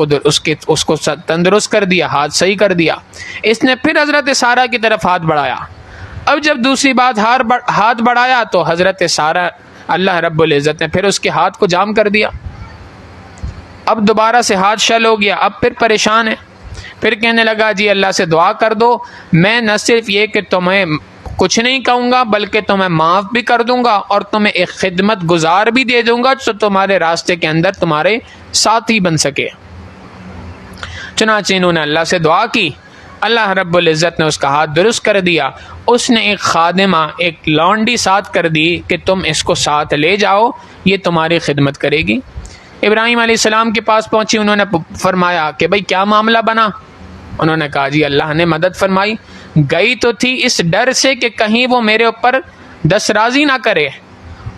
S1: کو تندرست کر دیا, ہاتھ صحیح کر دیا. اس نے پھر حضرت سارہ کی طرف ہاتھ بڑھایا. اب جب دوسری بات ہاتھ بڑھایا تو حضرت سارہ اللہ رب العزت نے پھر اس کے ہاتھ کو جام کر دیا. اب دوبارہ سے ہاتھ شل ہو گیا, اب پھر پریشان ہے. پھر کہنے لگا جی اللہ سے دعا کر دو, میں نہ صرف یہ کہ تمہیں کچھ نہیں کہوں گا بلکہ تمہیں معاف بھی کر دوں گا اور تمہیں ایک خدمت گزار بھی دے دوں گا جو تمہارے راستے کے اندر تمہارے ساتھی بن سکے. چنانچہ انہوں نے اللہ سے دعا کی, اللہ رب العزت نے اس کا ہاتھ درست کر دیا. اس نے ایک خادمہ, ایک لانڈی ساتھ کر دی کہ تم اس کو ساتھ لے جاؤ, یہ تمہاری خدمت کرے گی. ابراہیم علیہ السلام کے پاس پہنچی, انہوں نے فرمایا کہ بھئی کیا معاملہ بنا؟ انہوں نے کہا جی اللہ نے مدد فرمائی. گئی تو تھی اس ڈر سے کہ کہیں وہ میرے اوپر دسترازی نہ کرے,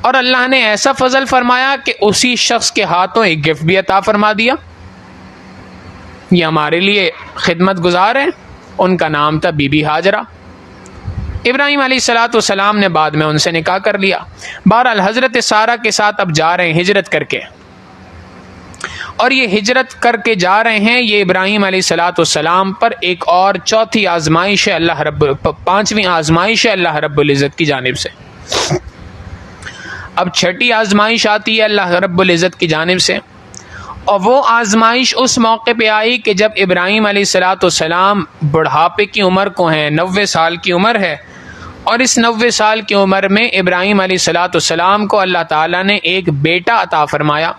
S1: اور اللہ نے ایسا فضل فرمایا کہ اسی شخص کے ہاتھوں ایک گفٹ بھی عطا فرما دیا. یہ ہمارے لیے خدمت گزار ہیں. ان کا نام تھا بی بی ہاجرہ. ابراہیم علیہ الصلوۃ والسلام نے بعد میں ان سے نکاح کر لیا. بہرحال حضرت سارہ کے ساتھ اب جا رہے ہیں ہجرت کر کے, اور یہ ہجرت کر کے جا رہے ہیں. یہ ابراہیم علیہ الصلوۃ والسلام پر ایک اور چوتھی آزمائش ہے پانچویں آزمائش ہے اللہ رب العزت کی جانب سے. اب چھٹی آزمائش آتی ہے اللہ رب العزت کی جانب سے, اور وہ آزمائش اس موقع پہ آئی کہ جب ابراہیم علیہ الصلوۃ والسلام بڑھاپے کی عمر کو ہیں, 90 سال کی عمر ہے, اور اس 90 سال کی عمر میں ابراہیم علیہ الصلوۃ والسلام کو اللہ تعالیٰ نے ایک بیٹا عطا فرمایا.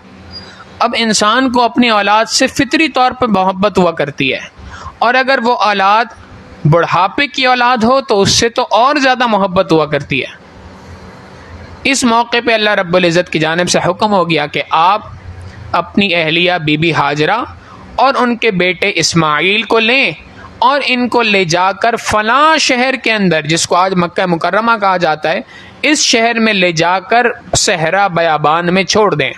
S1: اب انسان کو اپنی اولاد سے فطری طور پر محبت ہوا کرتی ہے, اور اگر وہ اولاد بڑھاپے کی اولاد ہو تو اس سے تو اور زیادہ محبت ہوا کرتی ہے. اس موقع پہ اللہ رب العزت کی جانب سے حکم ہو گیا کہ آپ اپنی اہلیہ بی بی ہاجرہ اور ان کے بیٹے اسماعیل کو لیں, اور ان کو لے جا کر فلاں شہر کے اندر, جس کو آج مکہ مکرمہ کہا جاتا ہے, اس شہر میں لے جا کر صحرا بیابان میں چھوڑ دیں.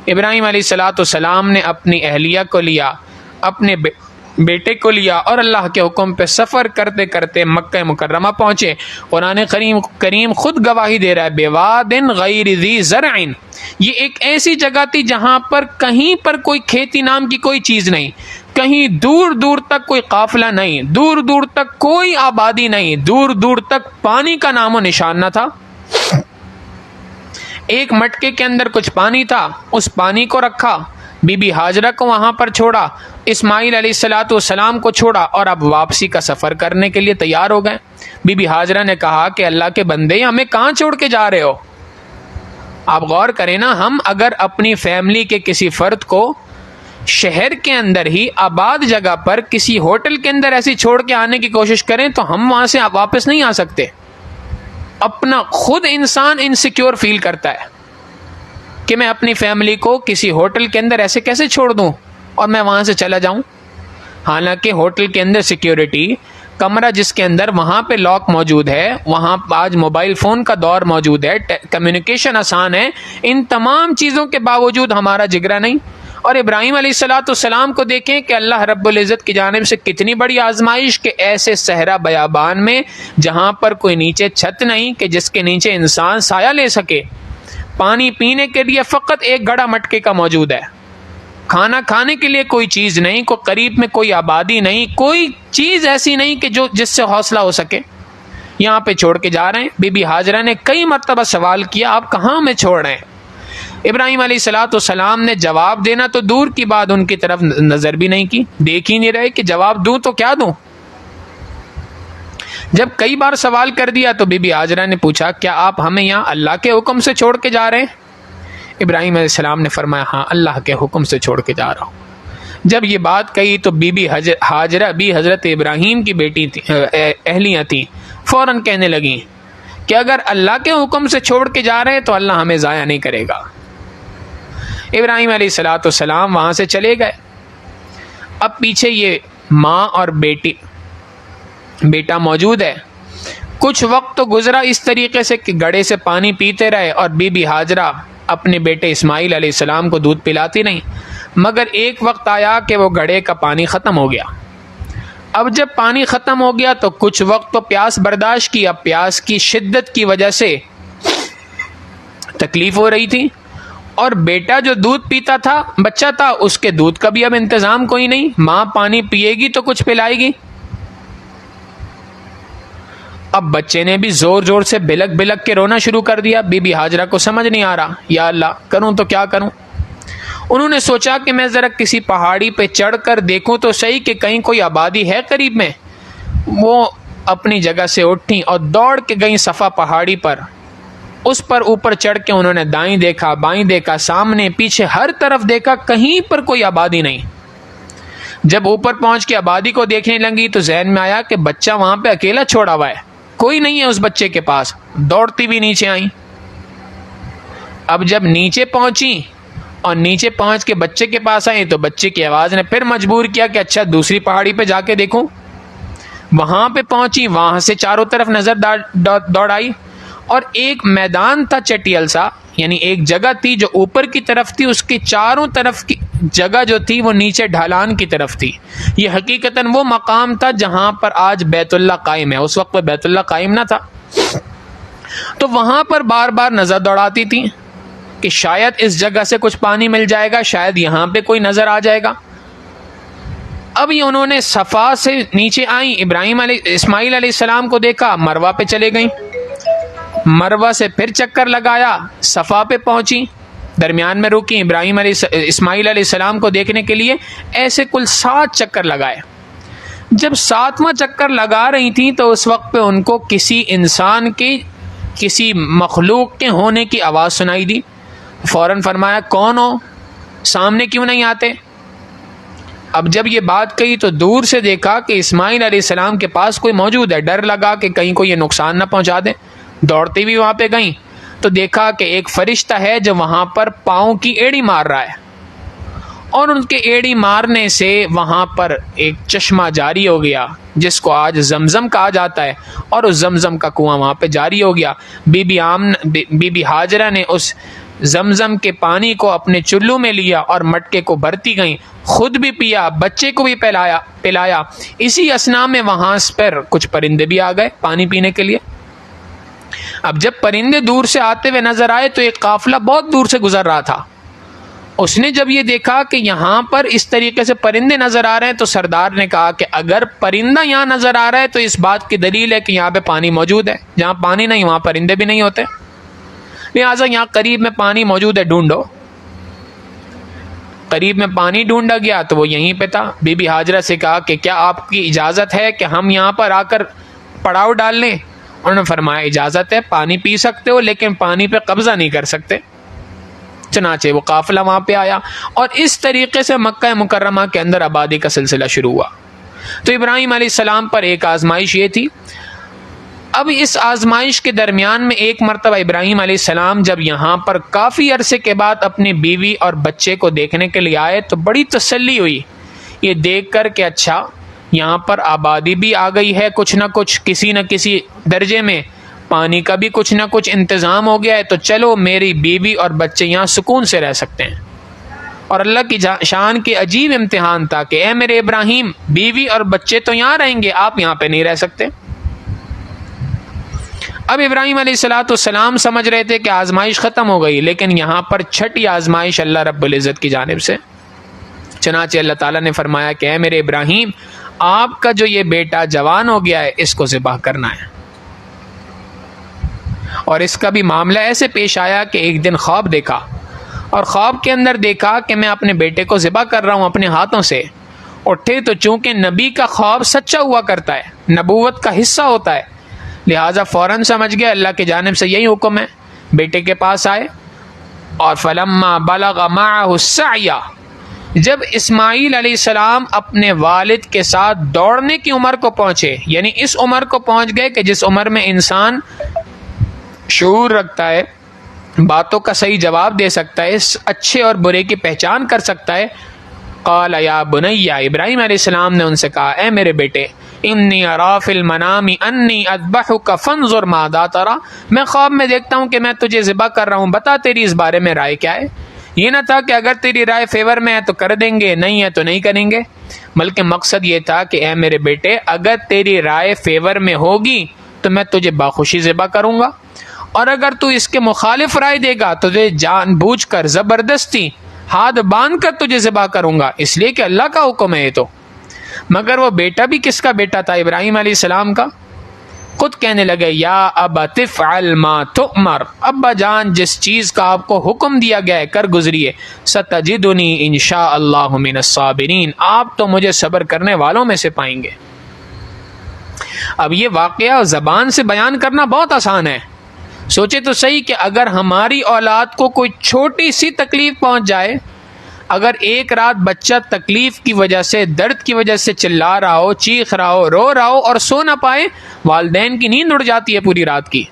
S1: ابراہیم علیہ الصلوۃ والسلام نے اپنی اہلیہ کو لیا, اپنے بیٹے کو لیا اور اللہ کے حکم پہ سفر کرتے کرتے مکہ مکرمہ پہنچے۔ قرآن کریم خود گواہی دے رہا ہے، بواد غیر ذی زرع، یہ ایک ایسی جگہ تھی جہاں پر کہیں پر کوئی کھیتی نام کی کوئی چیز نہیں، کہیں دور دور تک کوئی قافلہ نہیں، دور دور تک کوئی آبادی نہیں، دور دور تک پانی کا نام و نشان نہ تھا۔ ایک مٹکے کے اندر کچھ پانی تھا، اس پانی کو رکھا، بی بی ہاجرہ کو وہاں پر چھوڑا، اسماعیل علیہ السلام کو چھوڑا، اور اب واپسی کا سفر کرنے کے لیے تیار ہو گئے۔ بی بی ہاجرہ نے کہا کہ اللہ کے بندے ہمیں کہاں چھوڑ کے جا رہے ہو؟ آپ غور کریں نا، ہم اگر اپنی فیملی کے کسی فرد کو شہر کے اندر ہی آباد جگہ پر کسی ہوٹل کے اندر ایسی چھوڑ کے آنے کی کوشش کریں تو ہم وہاں سے واپس نہیں آ سکتے۔ اپنا خود انسان انسیکیور فیل کرتا ہے کہ میں اپنی فیملی کو کسی ہوٹل کے اندر ایسے کیسے چھوڑ دوں اور میں وہاں سے چلا جاؤں۔ حالانکہ ہوٹل کے اندر سیکیورٹی، کمرہ جس کے اندر وہاں پہ لاک موجود ہے، وہاں آج موبائل فون کا دور موجود ہے، کمیونیکیشن آسان ہے، ان تمام چیزوں کے باوجود ہمارا جگرا نہیں۔ اور ابراہیم علیہ السلام کو دیکھیں کہ اللہ رب العزت کی جانب سے کتنی بڑی آزمائش کہ ایسے صحرا بیابان میں جہاں پر کوئی نیچے چھت نہیں کہ جس کے نیچے انسان سایہ لے سکے، پانی پینے کے لیے فقط ایک گڑا مٹکے کا موجود ہے، کھانا کھانے کے لیے کوئی چیز نہیں، کوئی قریب میں کوئی آبادی نہیں، کوئی چیز ایسی نہیں کہ جس سے حوصلہ ہو سکے، یہاں پہ چھوڑ کے جا رہے ہیں۔ بی بی ہاجرہ نے کئی مرتبہ سوال کیا، آپ کہاں میں چھوڑ رہے ہیں؟ ابراہیم علیہ السلام نے جواب دینا تو دور کی بات ان کی طرف نظر بھی نہیں کی، دیکھ ہی نہیں رہے کہ جواب دوں تو کیا دوں۔ جب کئی بار سوال کر دیا تو بی بی ہاجرہ نے پوچھا، کیا آپ ہمیں یہاں اللہ کے حکم سے چھوڑ کے جا رہے ہیں؟ ابراہیم علیہ السلام نے فرمایا، ہاں اللہ کے حکم سے چھوڑ کے جا رہا ہوں۔ جب یہ بات کہی تو بی بی ہاجرہ بھی حضرت ابراہیم کی بیٹی تھی، اہلیہ تھیں، فوراً کہنے لگیں کہ اگر اللہ کے حکم سے چھوڑ کے جا رہے ہیں تو اللہ ہمیں ضائع نہیں کرے گا۔ ابراہیم علیہ السلام وہاں سے چلے گئے۔ اب پیچھے یہ ماں اور بیٹا موجود ہے۔ کچھ وقت تو گزرا اس طریقے سے کہ گڑھے سے پانی پیتے رہے اور بی بی ہاجرہ اپنے بیٹے اسماعیل علیہ السلام کو دودھ پلاتی نہیں، مگر ایک وقت آیا کہ وہ گڑھے کا پانی ختم ہو گیا۔ اب جب پانی ختم ہو گیا تو کچھ وقت تو پیاس برداشت کی، اب پیاس کی شدت کی وجہ سے تکلیف ہو رہی تھی، اور بیٹا جو دودھ پیتا تھا، بچہ تھا، اس کے دودھ کا بھی اب انتظام کوئی نہیں، ماں پانی پیے گی تو کچھ پلائے گی۔ اب بچے نے بھی زور زور سے بلک بلک کے رونا شروع کر دیا۔ بی بی ہاجرہ کو سمجھ نہیں آ رہا، یا اللہ کروں تو کیا کروں۔ انہوں نے سوچا کہ میں ذرا کسی پہاڑی پہ چڑھ کر دیکھوں تو صحیح کہ کہیں کوئی آبادی ہے قریب میں۔ وہ اپنی جگہ سے اٹھیں اور دوڑ کے گئیں صفا پہاڑی پر۔ اس پر اوپر چڑھ کے انہوں نے دائیں دیکھا، بائیں دیکھا، سامنے پیچھے ہر طرف دیکھا، کہیں پر کوئی آبادی نہیں۔ جب اوپر پہنچ کے آبادی کو دیکھنے لگی تو ذہن میں آیا کہ بچہ وہاں پہ اکیلا چھوڑا ہوا ہے، کوئی نہیں ہے اس بچے کے پاس۔ دوڑتی بھی نیچے آئیں۔ اب جب نیچے پہنچی اور نیچے پہنچ کے بچے کے پاس آئیں تو بچے کی آواز نے پھر مجبور کیا کہ اچھا دوسری پہاڑی پہ جا کے دیکھوں۔ وہاں پہ پہنچی، وہاں سے چاروں طرف نظر دوڑائی، اور ایک میدان تھا چٹیل سا، یعنی ایک جگہ تھی جو اوپر کی طرف تھی، اس کی چاروں طرف کی جگہ جو تھی وہ نیچے ڈھلان کی طرف تھی۔ یہ حقیقتاً وہ مقام تھا جہاں پر آج بیت اللہ قائم ہے، اس وقت بیت اللہ قائم نہ تھا۔ تو وہاں پر بار بار نظر دوڑاتی تھی کہ شاید اس جگہ سے کچھ پانی مل جائے گا، شاید یہاں پہ کوئی نظر آ جائے گا۔ اب یہ انہوں نے صفا سے نیچے آئیں، اسماعیل علیہ السلام کو دیکھا، مروہ پہ چلے گئیں، مروہ سے پھر چکر لگایا، صفا پہ پہنچی، درمیان میں رکی، اسماعیل علیہ السلام کو دیکھنے کے لیے ایسے کل 7 چکر لگائے۔ جب 7واں چکر لگا رہی تھیں تو اس وقت پہ ان کو کسی انسان کی، کسی مخلوق کے ہونے کی آواز سنائی دی۔ فوراً فرمایا، کون ہو؟ سامنے کیوں نہیں آتے؟ اب جب یہ بات کہی تو دور سے دیکھا کہ اسماعیل علیہ السلام کے پاس کوئی موجود ہے، ڈر لگا کہ کہیں کوئی یہ نقصان نہ پہنچا دے۔ دوڑتے بھی وہاں پہ گئیں تو دیکھا کہ ایک فرشتہ ہے جو وہاں پر پاؤں کی ایڑی مار رہا ہے، اور ان کے ایڑی مارنے سے وہاں پر ایک چشمہ جاری ہو گیا جس کو آج زمزم کہا جاتا ہے، اور اس زمزم کا کنواں وہاں پہ جاری ہو گیا۔ بی بی ہاجرہ نے اس زمزم کے پانی کو اپنے چلو میں لیا اور مٹکے کو بھرتی گئیں، خود بھی پیا، بچے کو بھی پلایا۔ اسی اسنا میں وہاں پر کچھ پرندے بھی آ گئے پانی پینے کے لیے۔ اب جب پرندے دور سے آتے ہوئے نظر آئے تو ایک قافلہ بہت دور سے گزر رہا تھا۔ اس نے جب یہ دیکھا کہ یہاں پر اس طریقے سے پرندے نظر آ رہے ہیں تو سردار نے کہا کہ اگر پرندہ یہاں نظر آ رہا ہے تو اس بات کی دلیل ہے کہ یہاں پہ پانی موجود ہے، جہاں پانی نہیں وہاں پرندے بھی نہیں ہوتے، لہٰذا یہاں قریب میں پانی موجود ہے، ڈھونڈو۔ قریب میں پانی ڈھونڈا گیا تو وہ یہیں پہ تھا۔ بی بی ہاجرہ سے کہا کہ کیا آپ کی اجازت ہے کہ ہم یہاں پر آ کر پڑاؤ ڈال لیں؟ انہوں نے فرمایا اجازت ہے، پانی پی سکتے ہو لیکن پانی پہ قبضہ نہیں کر سکتے۔ چنانچہ وہ قافلہ وہاں پہ آیا اور اس طریقے سے مکہ مکرمہ کے اندر آبادی کا سلسلہ شروع ہوا۔ تو ابراہیم علیہ السلام پر ایک آزمائش یہ تھی۔ اب اس آزمائش کے درمیان میں ایک مرتبہ ابراہیم علیہ السلام جب یہاں پر کافی عرصے کے بعد اپنی بیوی اور بچے کو دیکھنے کے لیے آئے تو بڑی تسلی ہوئی یہ دیکھ کر کہ اچھا یہاں پر آبادی بھی آ گئی ہے، کچھ نہ کچھ کسی نہ کسی درجے میں پانی کا بھی کچھ نہ کچھ انتظام ہو گیا ہے، تو چلو میری بیوی اور بچے یہاں سکون سے رہ سکتے ہیں۔ اور اللہ کی شان کے عجیب امتحان تھا کہ اے میرے ابراہیم، بیوی اور بچے تو یہاں رہیں گے، آپ یہاں پہ نہیں رہ سکتے۔ اب ابراہیم علیہ السلام سمجھ رہے تھے کہ آزمائش ختم ہو گئی، لیکن یہاں پر چھٹی آزمائش اللہ رب العزت کی جانب سے۔ چنانچہ اللہ تعالیٰ نے فرمایا کہ اے میرے ابراہیم، آپ کا جو یہ بیٹا جوان ہو گیا ہے اس کو ذبح کرنا ہے۔ اور اس کا بھی معاملہ ایسے پیش آیا کہ ایک دن خواب دیکھا اور خواب کے اندر دیکھا کہ میں اپنے بیٹے کو ذبح کر رہا ہوں اپنے ہاتھوں سے۔ اٹھے تو چونکہ نبی کا خواب سچا ہوا کرتا ہے، نبوت کا حصہ ہوتا ہے، لہٰذا فوراً سمجھ گیا اللہ کی جانب سے یہی حکم ہے۔ بیٹے کے پاس آئے اور فلما بلغ معه السعی، جب اسماعیل علیہ السلام اپنے والد کے ساتھ دوڑنے کی عمر کو پہنچے، یعنی اس عمر کو پہنچ گئے کہ جس عمر میں انسان شعور رکھتا ہے، باتوں کا صحیح جواب دے سکتا ہے، اچھے اور برے کی پہچان کر سکتا ہے، قال یا بنی، ابراہیم علیہ السلام نے ان سے کہا اے میرے بیٹے، انی ارا فی المنام انی اذبحک فانظر ماذا تری، میں خواب میں دیکھتا ہوں کہ میں تجھے ذبح کر رہا ہوں، بتا تیری اس بارے میں رائے کیا ہے۔ یہ نہ تھا کہ اگر تیری رائے فیور میں ہے تو کر دیں گے، نہیں ہے تو نہیں کریں گے، بلکہ مقصد یہ تھا کہ اے میرے بیٹے اگر تیری رائے فیور میں ہوگی تو میں تجھے باخوشی ذبح کروں گا، اور اگر تو اس کے مخالف رائے دے گا تو تجھے جان بوجھ کر زبردستی ہاتھ باندھ کر تجھے ذبح کروں گا، اس لیے کہ اللہ کا حکم ہے یہ تو۔ مگر وہ بیٹا بھی کس کا بیٹا تھا؟ ابراہیم علیہ السلام کا۔ خود کہنے لگے یا ابت افعل ما تؤمر، ابا جان جس چیز کا آپ کو حکم دیا گیا ہے کر گزریے، ستجدنی انشاء اللہ من الصابرین، آپ تو مجھے صبر کرنے والوں میں سے پائیں گے۔ اب یہ واقعہ زبان سے بیان کرنا بہت آسان ہے، سوچے تو صحیح کہ اگر ہماری اولاد کو کوئی چھوٹی سی تکلیف پہنچ جائے، اگر ایک رات بچہ تکلیف کی وجہ سے، درد کی وجہ سے چلا رہا ہو، چیخ رہا ہو، رو رہا ہو اور سو نہ پائے، والدین کی نیند اڑ جاتی ہے پوری رات کی،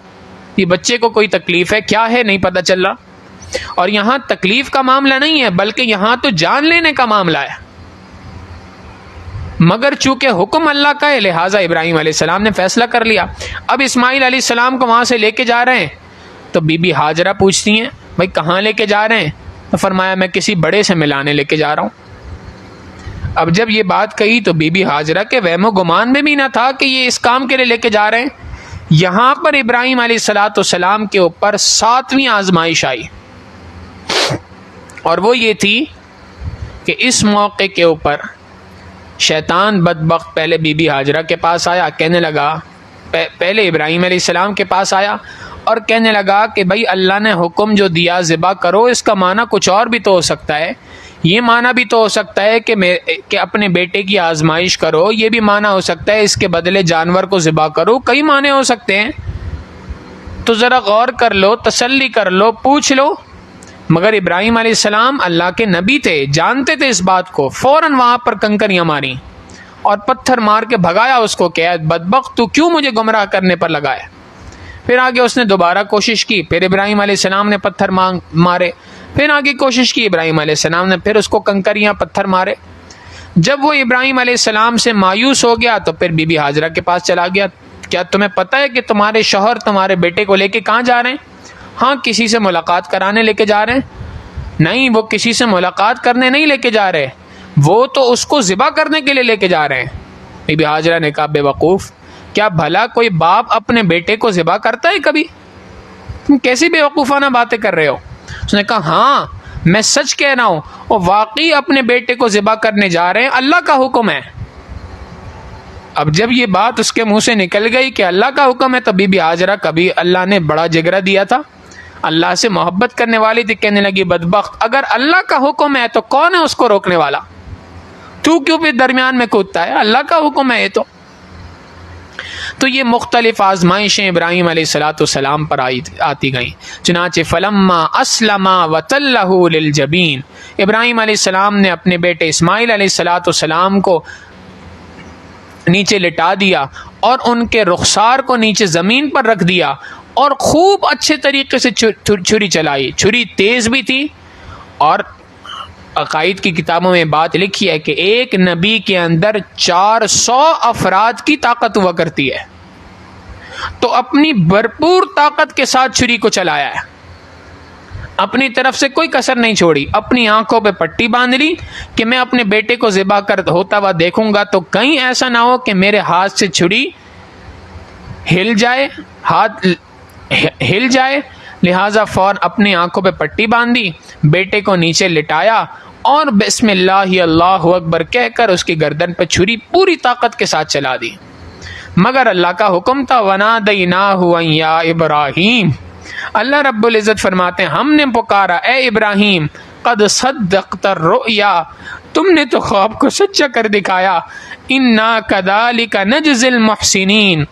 S1: یہ بچے کو کوئی تکلیف ہے، کیا ہے نہیں پتہ چل رہا۔ اور یہاں تکلیف کا معاملہ نہیں ہے بلکہ یہاں تو جان لینے کا معاملہ ہے، مگر چونکہ حکم اللہ کا ہے لہٰذا ابراہیم علیہ السلام نے فیصلہ کر لیا۔ اب اسماعیل علیہ السلام کو وہاں سے لے کے جا رہے ہیں تو بی بی ہاجرہ پوچھتی ہیں بھائی کہاں لے کے جا رہے ہیں؟ تو فرمایا میں کسی بڑے سے ملانے لے کے جا رہا ہوں۔ اب جب یہ بات کہی تو بی بی ہاجرہ کے وہم و گمان میں بھی نہ تھا کہ یہ اس کام کے لیے لے کے جا رہے ہیں۔ یہاں پر ابراہیم علیہ السلام کے اوپر 7ویں آزمائش آئی، اور وہ یہ تھی کہ اس موقع کے اوپر شیطان بدبخت پہلے بی بی ہاجرہ کے پاس آیا، کہنے لگا، پہلے ابراہیم علیہ السلام کے پاس آیا اور کہنے لگا کہ بھائی اللہ نے حکم جو دیا ذبح کرو، اس کا معنی کچھ اور بھی تو ہو سکتا ہے، یہ معنی بھی تو ہو سکتا ہے کہ اپنے بیٹے کی آزمائش کرو، یہ بھی معنی ہو سکتا ہے اس کے بدلے جانور کو ذبح کرو، کئی معنی ہو سکتے ہیں، تو ذرا غور کر لو، تسلی کر لو، پوچھ لو۔ مگر ابراہیم علیہ السلام اللہ کے نبی تھے، جانتے تھے اس بات کو، فوراً وہاں پر کنکریاں ماری اور پتھر مار کے بھگایا اس کو کہ بدبخت تو کیوں مجھے گمراہ کرنے پر لگا ہے۔ پھر آگے اس نے دوبارہ کوشش کی، پھر ابراہیم علیہ السلام نے پتھر مارے، پھر آگے کوشش کی ابراہیم علیہ السلام نے، پھر اس کو کنکریاں پتھر مارے۔ جب وہ ابراہیم علیہ السلام سے مایوس ہو گیا تو پھر بی بی ہاجرہ کے پاس چلا گیا، کیا تمہیں پتہ ہے کہ تمہارے شوہر تمہارے بیٹے کو لے کے کہاں جا رہے ہیں؟ ہاں کسی سے ملاقات کرانے لے کے جا رہے ہیں؟ نہیں، وہ کسی سے ملاقات کرنے نہیں لے کے جا رہے، وہ تو اس کو ذبح کرنے کے لیے لے کے جا رہے ہیں۔ بی بی ہاجرہ نے کہا بے وقوف، کیا بھلا کوئی باپ اپنے بیٹے کو ذبح کرتا ہے کبھی؟ تم کیسی بے وقوفانہ باتیں کر رہے ہو؟ اس نے کہا ہاں میں سچ کہہ رہا ہوں، وہ واقعی اپنے بیٹے کو ذبح کرنے جا رہے ہیں، اللہ کا حکم ہے۔ اب جب یہ بات اس کے منہ سے نکل گئی کہ اللہ کا حکم ہے، تو بی بی ہاجرہ کبھی اللہ نے بڑا جگرہ دیا تھا، اللہ سے محبت کرنے والی تھی، کہنے لگی بدبخت، اگر اللہ کا حکم ہے تو کون ہے اس کو روکنے والا؟ تو کیوں پھر درمیان میں کودتا ہے؟ اللہ کا حکم ہے یہ تو یہ مختلف آزمائشیں ابراہیم علیہ السلام پر آتی گئیں۔ چنانچہ فلما اسلم وتلہ للجبین، ابراہیم علیہ السلام نے اپنے بیٹے اسماعیل علیہ السلام کو نیچے لٹا دیا اور ان کے رخسار کو نیچے زمین پر رکھ دیا اور خوب اچھے طریقے سے چھری چلائی۔ چھری تیز بھی تھی، اور عقائد کی کتابوں میں بات لکھی ہے کہ ایک نبی کے اندر 400 افراد کی طاقت ہوا کرتی ہے، تو اپنی بھرپور طاقت کے ساتھ چھری کو چلایا ہے، اپنی طرف سے کوئی کسر نہیں چھوڑی، اپنی آنکھوں پہ پٹی باندھ لی کہ میں اپنے بیٹے کو ذبح ہوتا ہوا دیکھوں گا تو کہیں ایسا نہ ہو کہ میرے ہاتھ سے چھری ہل جائے، ہاتھ ہل جائے، لہٰذا فوراً اپنی آنکھوں پہ پٹی باندھی، بیٹے کو نیچے لٹایا اور بسم اللہ اللہ اکبر کہہ کر اس کی گردن پہ چھری پوری طاقت کے ساتھ چلا دی۔ مگر اللہ کا حکم تھا وَنَادَيْنَاهُ أَن يَا إِبْرَاهِيمُ، اللہ رب العزت فرماتے ہیں ہم نے پکارا اے ابراہیم، قد صدقت الرؤیا، تم نے تو خواب کو سچا کر دکھایا، اِنَّا كَذَلِكَ نَجْزِي الْمُحْسِنِينَ،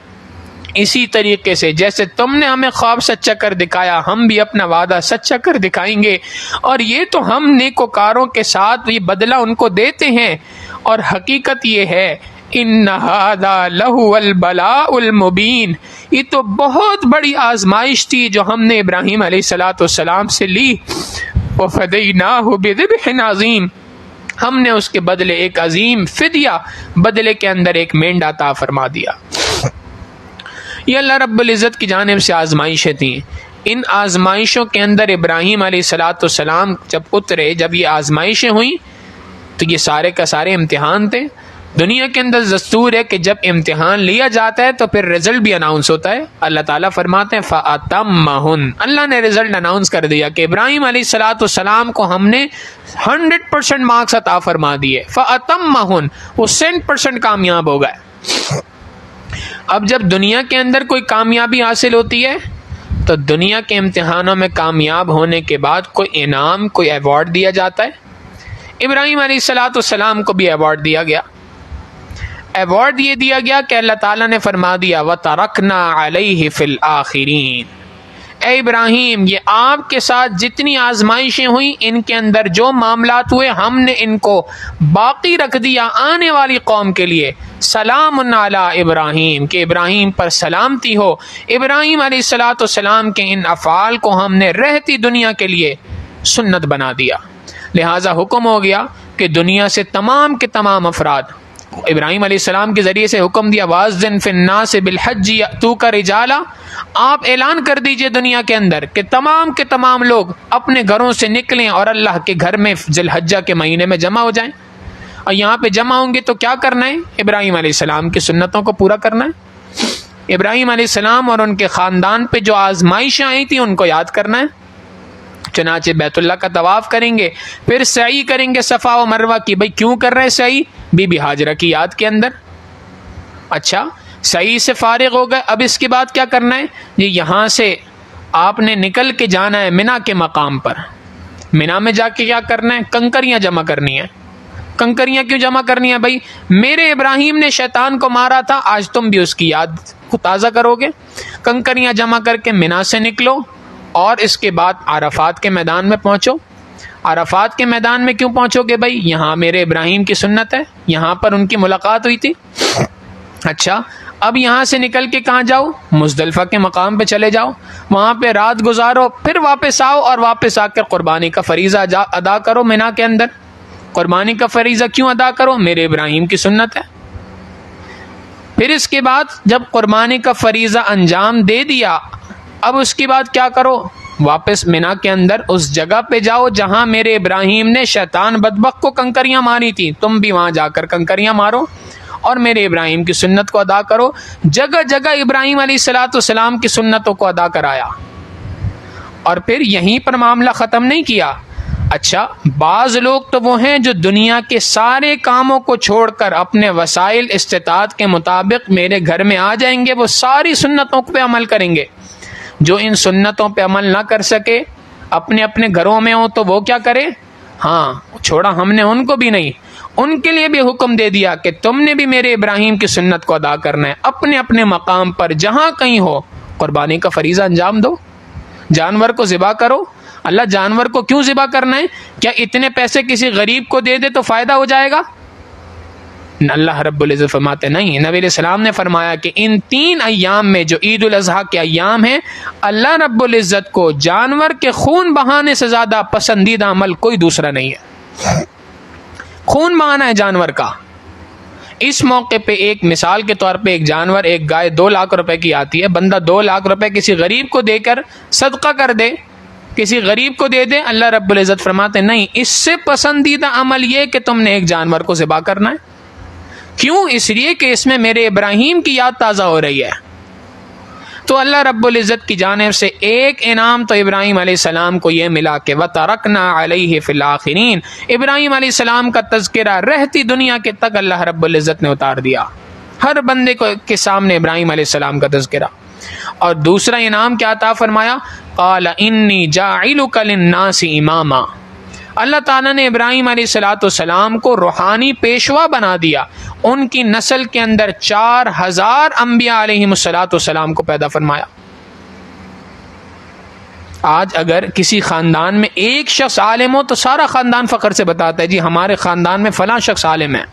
S1: اسی طریقے سے جیسے تم نے ہمیں خواب سچا کر دکھایا ہم بھی اپنا وعدہ سچا کر دکھائیں گے، اور یہ تو ہم نیکوکاروں کے ساتھ یہ بدلہ ان کو دیتے ہیں، اور حقیقت یہ ہے ان ھذا لہو البلاء المبین، یہ تو بہت بڑی آزمائش تھی جو ہم نے ابراہیم علیہ السلام سے لی، وفدیناہ بذبح عظیم، ہم نے اس کے بدلے ایک عظیم فدیہ، بدلے کے اندر ایک مینڈا عطا فرما دیا۔ یہ اللہ رب العزت کی جانب سے آزمائشیں تھیں۔ ان آزمائشوں کے اندر ابراہیم علیہ السلام جب اترے، جب یہ آزمائشیں ہوئیں تو یہ سارے کا سارے امتحان تھے۔ دنیا کے اندر دستور ہے کہ جب امتحان لیا جاتا ہے تو پھر رزلٹ بھی اناؤنس ہوتا ہے۔ اللہ تعالیٰ فرماتے ہیں فَأَتَمَّهُنْ، اللہ نے رزلٹ اناؤنس کر دیا کہ ابراہیم علیہ السلام کو ہم نے 100% مارکس عطا فرما دیے، فَأَتَمَّهُنْ، وہ 100% کامیاب ہو گئے۔ اب جب دنیا کے اندر کوئی کامیابی حاصل ہوتی ہے تو دنیا کے امتحانوں میں کامیاب ہونے کے بعد کوئی انعام، کوئی ایوارڈ دیا جاتا ہے۔ ابراہیم علیہ السلام کو بھی ایوارڈ دیا گیا۔ ایوارڈ یہ دیا گیا کہ اللہ تعالیٰ نے فرما دیا وَتَرَكْنَا عَلَيْهِ فِي الْآخِرِينَ، اے ابراہیم یہ آپ کے ساتھ جتنی آزمائشیں ہوئیں ان کے اندر جو معاملات ہوئے ہم نے ان کو باقی رکھ دیا آنے والی قوم کے لیے۔ سلام علی ابراہیم، کہ ابراہیم پر سلامتی ہو۔ ابراہیم علیہ السلام کے ان افعال کو ہم نے رہتی دنیا کے لیے سنت بنا دیا، لہٰذا حکم ہو گیا کہ دنیا سے تمام کے تمام افراد، ابراہیم علیہ السلام کے ذریعے سے حکم دیا وَأَذِّن فِي النَّاسِ بِالْحَجِّ يَأْتُوكَ رِجَالًا، آپ اعلان کر دیجئے دنیا کے اندر کہ تمام کے تمام لوگ اپنے گھروں سے نکلیں اور اللہ کے گھر میں ذی الحجہ کے مہینے میں جمع ہو جائیں۔ اور یہاں پہ جمع ہوں گے تو کیا کرنا ہے؟ ابراہیم علیہ السلام کی سنتوں کو پورا کرنا ہے۔ ابراہیم علیہ السلام اور ان کے خاندان پہ جو آزمائشیں آئی تھیں ان کو یاد کرنا ہے۔ چنانچہ بیت اللہ کا طواف کریں گے، پھر سعی کریں گے صفا و مروہ کی۔ بھئی کیوں کر رہے ہیں سعی؟ بی بی ہاجرہ کی یاد کے اندر۔ اچھا سعی سے فارغ ہو گئے، اب اس کے بعد کیا کرنا ہے؟ یہاں سے آپ نے نکل کے جانا ہے منا کے مقام پر۔ منا میں جا کے کیا کرنا ہے؟ کنکریاں جمع کرنی ہیں۔ کنکریاں کیوں جمع کرنی ہیں بھائی؟ میرے ابراہیم نے شیطان کو مارا تھا، آج تم بھی اس کی یاد کو تازہ کرو گے۔ کنکریاں جمع کر کے منا سے نکلو اور اس کے بعد عرفات کے میدان میں پہنچو۔ عرفات کے میدان میں کیوں پہنچو گے بھائی؟ یہاں میرے ابراہیم کی سنت ہے، یہاں پر ان کی ملاقات ہوئی تھی۔ اچھا اب یہاں سے نکل کے کہاں جاؤ؟ مزدلفہ کے مقام پہ چلے جاؤ، وہاں پہ رات گزارو، پھر واپس آؤ اور واپس آ کر قربانی کا فریضہ ادا کرو منا کے اندر۔ قربانی کا فریضہ کیوں ادا کرو؟ میرے ابراہیم کی سنت ہے۔ پھر اس کے بعد جب قربانی کا فریضہ انجام دے دیا، اب اس کے بعد کیا کرو؟ واپس مینا کے اندر اس جگہ پہ جاؤ جہاں میرے ابراہیم نے شیطان بدبخت کو کنکریاں ماری تھی، تم بھی وہاں جا کر کنکریاں مارو اور میرے ابراہیم کی سنت کو ادا کرو۔ جگہ جگہ ابراہیم علیہ السلام کی سنتوں کو ادا کرایا، اور پھر یہیں پر معاملہ ختم نہیں کیا۔ اچھا، بعض لوگ تو وہ ہیں جو دنیا کے سارے کاموں کو چھوڑ کر اپنے وسائل استطاعت کے مطابق میرے گھر میں آ جائیں گے، وہ ساری سنتوں پہ عمل کریں گے۔ جو ان سنتوں پہ عمل نہ کر سکے، اپنے اپنے گھروں میں ہوں، تو وہ کیا کرے؟ ہاں، چھوڑا ہم نے ان کو بھی نہیں، ان کے لیے بھی حکم دے دیا کہ تم نے بھی میرے ابراہیم کی سنت کو ادا کرنا ہے۔ اپنے اپنے مقام پر جہاں کہیں ہو قربانی کا فریضہ انجام دو، جانور کو ذبح کرو۔ اللہ جانور کو کیوں ذبح کرنا ہے؟ کیا اتنے پیسے کسی غریب کو دے دے تو فائدہ ہو جائے گا؟ اللہ رب العزت فرماتے نہیں۔ نبی علیہ السلام نے فرمایا کہ ان 3 ایام میں جو عید الاضحیٰ کے ایام ہیں، اللہ رب العزت کو جانور کے خون بہانے سے زیادہ پسندیدہ عمل کوئی دوسرا نہیں ہے۔ خون بہانا ہے جانور کا۔ اس موقع پہ ایک مثال کے طور پہ ایک جانور، ایک گائے 2 لاکھ روپے کی آتی ہے، بندہ 2 لاکھ روپے کسی غریب کو دے کر صدقہ کر دے، کسی غریب کو دے دے، اللہ رب العزت فرماتے نہیں، اس سے پسندیدہ عمل یہ کہ تم نے ایک جانور کو ذبح کرنا ہے۔ کیوں؟ اس لیے کہ اس میں میرے ابراہیم کی یاد تازہ ہو رہی ہے۔ تو اللہ رب العزت کی جانب سے ایک انعام تو ابراہیم علیہ السلام کو یہ ملا کہ وَتَرَكْنَا عَلَيْهِ فِي الْآخِرِينَ، ابراہیم علیہ السلام کا تذکرہ رہتی دنیا کے تک اللہ رب العزت نے اتار دیا، ہر بندے کے سامنے ابراہیم علیہ السلام کا تذکرہ۔ اور دوسرا انعام کیا عطا فرمایا؟ قَالَ إِنِّي جَاعِلُكَ لِلنَّاسِ إِمَامًا، اللہ تعالیٰ نے ابراہیم علیہ السلام کو روحانی پیشوا بنا دیا۔ ان کی نسل کے اندر 4000 انبیاء علیہم السلام کو پیدا فرمایا۔ آج اگر کسی خاندان میں ایک شخص عالم ہو تو سارا خاندان فخر سے بتاتا ہے جی ہمارے خاندان میں فلاں شخص عالم ہے۔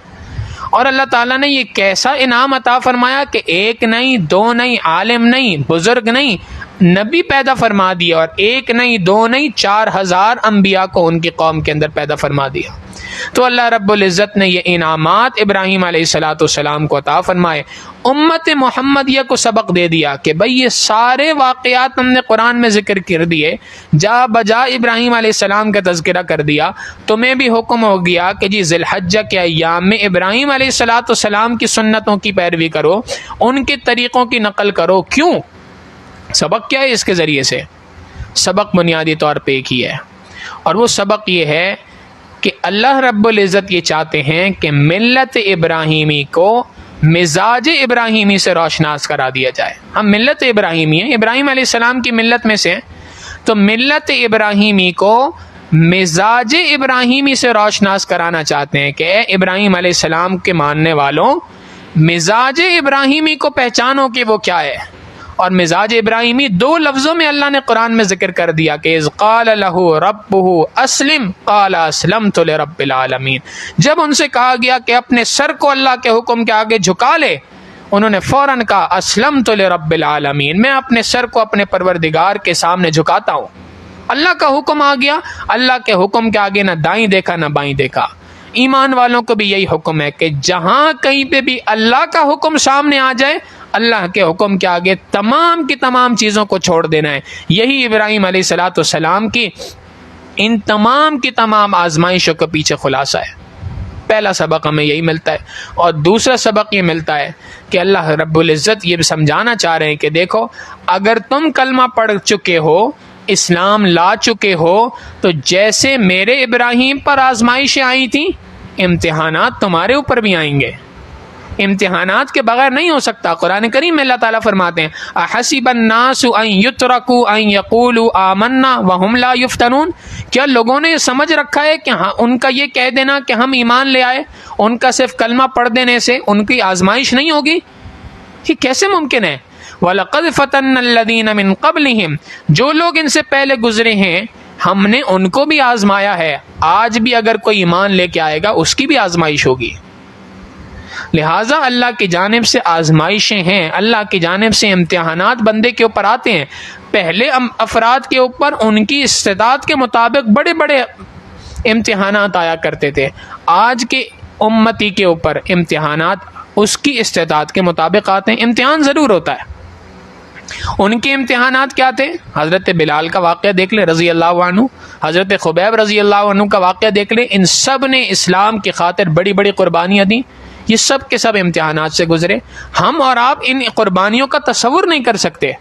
S1: اور اللہ تعالیٰ نے یہ کیسا انعام عطا فرمایا کہ 1 نہیں 2 نہیں، عالم نہیں، بزرگ نہیں، نبی پیدا فرما دیا، اور 1 نہیں 2 نہیں 4000 انبیاء کو ان کی قوم کے اندر پیدا فرما دیا۔ تو اللہ رب العزت نے یہ انعامات ابراہیم علیہ السلام کو عطا فرمائے، امت محمدیہ کو سبق دے دیا کہ بھئی یہ سارے واقعات ہم نے قرآن میں ذکر کر دیے، جا بجا ابراہیم علیہ السلام کا تذکرہ کر دیا، تمہیں بھی حکم ہو گیا کہ جی ذی الحجہ کے ایام میں ابراہیم علیہ السلام کی سنتوں کی پیروی کرو، ان کے طریقوں کی نقل کرو۔ کیوں؟ سبق کیا ہے اس کے ذریعے سے؟ سبق بنیادی طور پہ ایک ہی ہے، اور وہ سبق یہ ہے کہ اللہ رب العزت یہ چاہتے ہیں کہ ملت ابراہیمی کو مزاج ابراہیمی سے روشناس کرا دیا جائے۔ ہم ملت ابراہیمی ہیں، ابراہیم علیہ السلام کی ملت میں سے ہیں، تو ملت ابراہیمی کو مزاج ابراہیمی سے روشناس کرانا چاہتے ہیں کہ اے ابراہیم علیہ السلام کے ماننے والوں، مزاج ابراہیمی کو پہچانو کہ وہ کیا ہے۔ اور مزاج ابراہیمی 2 لفظوں میں اللہ نے قرآن میں ذکر کر دیا کہ اذ قال له ربه اسلم قال اسلمت لرب العالمین، جب ان سے کہا گیا کہ اپنے سر کو اللہ کے حکم کے آگے جھکا لے، انہوں نے فوراً کہا اسلمت لرب العالمین، میں اپنے سر کو اپنے پروردگار کے سامنے جھکاتا ہوں۔ اللہ کا حکم آ گیا، اللہ کے حکم کے آگے نہ دائیں دیکھا نہ بائیں دیکھا۔ ایمان والوں کو بھی یہی حکم ہے کہ جہاں کہیں پہ بھی اللہ کا حکم سامنے آ جائے، اللہ کے حکم کے آگے تمام کی تمام چیزوں کو چھوڑ دینا ہے۔ یہی ابراہیم علیہ السلام کی ان تمام کی تمام آزمائشوں کے پیچھے خلاصہ ہے۔ پہلا سبق ہمیں یہی ملتا ہے، اور دوسرا سبق یہ ملتا ہے کہ اللہ رب العزت یہ سمجھانا چاہ رہے ہیں کہ دیکھو، اگر تم کلمہ پڑھ چکے ہو، اسلام لا چکے ہو، تو جیسے میرے ابراہیم پر آزمائشیں آئی تھیں، امتحانات تمہارے اوپر بھی آئیں گے۔ امتحانات کے بغیر نہیں ہو سکتا۔ قرآن کریم میں اللہ تعالیٰ فرماتے ہیں احسب الناس ان یترکوا ان یقولوا آمنا وهم لا یفتنون، کیا لوگوں نے یہ سمجھ رکھا ہے کہ ان کا یہ کہہ دینا کہ ہم ایمان لے آئے، ان کا صرف کلمہ پڑھ دینے سے ان کی آزمائش نہیں ہوگی؟ یہ کیسے ممکن ہے؟ وَلَقَدْ فَتَنَّ الَّذِينَ مِن قَبْلِهِمْ، جو لوگ ان سے پہلے گزرے ہیں ہم نے ان کو بھی آزمایا ہے، آج بھی اگر کوئی ایمان لے کے آئے گا اس کی بھی آزمائش ہوگی۔ لہٰذا اللہ کی جانب سے آزمائشیں ہیں، اللہ کی جانب سے امتحانات بندے کے اوپر آتے ہیں۔ پہلے افراد کے اوپر ان کی استعداد کے مطابق بڑے بڑے امتحانات آیا کرتے تھے، آج کے امتی کے اوپر امتحانات اس کی استعداد کے مطابق آتے ہیں۔ امتحان ضرور ہوتا ہے، ان کے امتحانات کیا تھے؟ حضرت بلال کا واقعہ دیکھ لیں رضی اللہ عنہ، حضرت خبیب رضی اللہ عنہ کا واقعہ دیکھ لیں، ان سب نے اسلام کی خاطر بڑی بڑی قربانیاں دیں، یہ سب کے سب امتحانات سے گزرے۔ ہم اور آپ ان قربانیوں کا تصور نہیں کر سکتے۔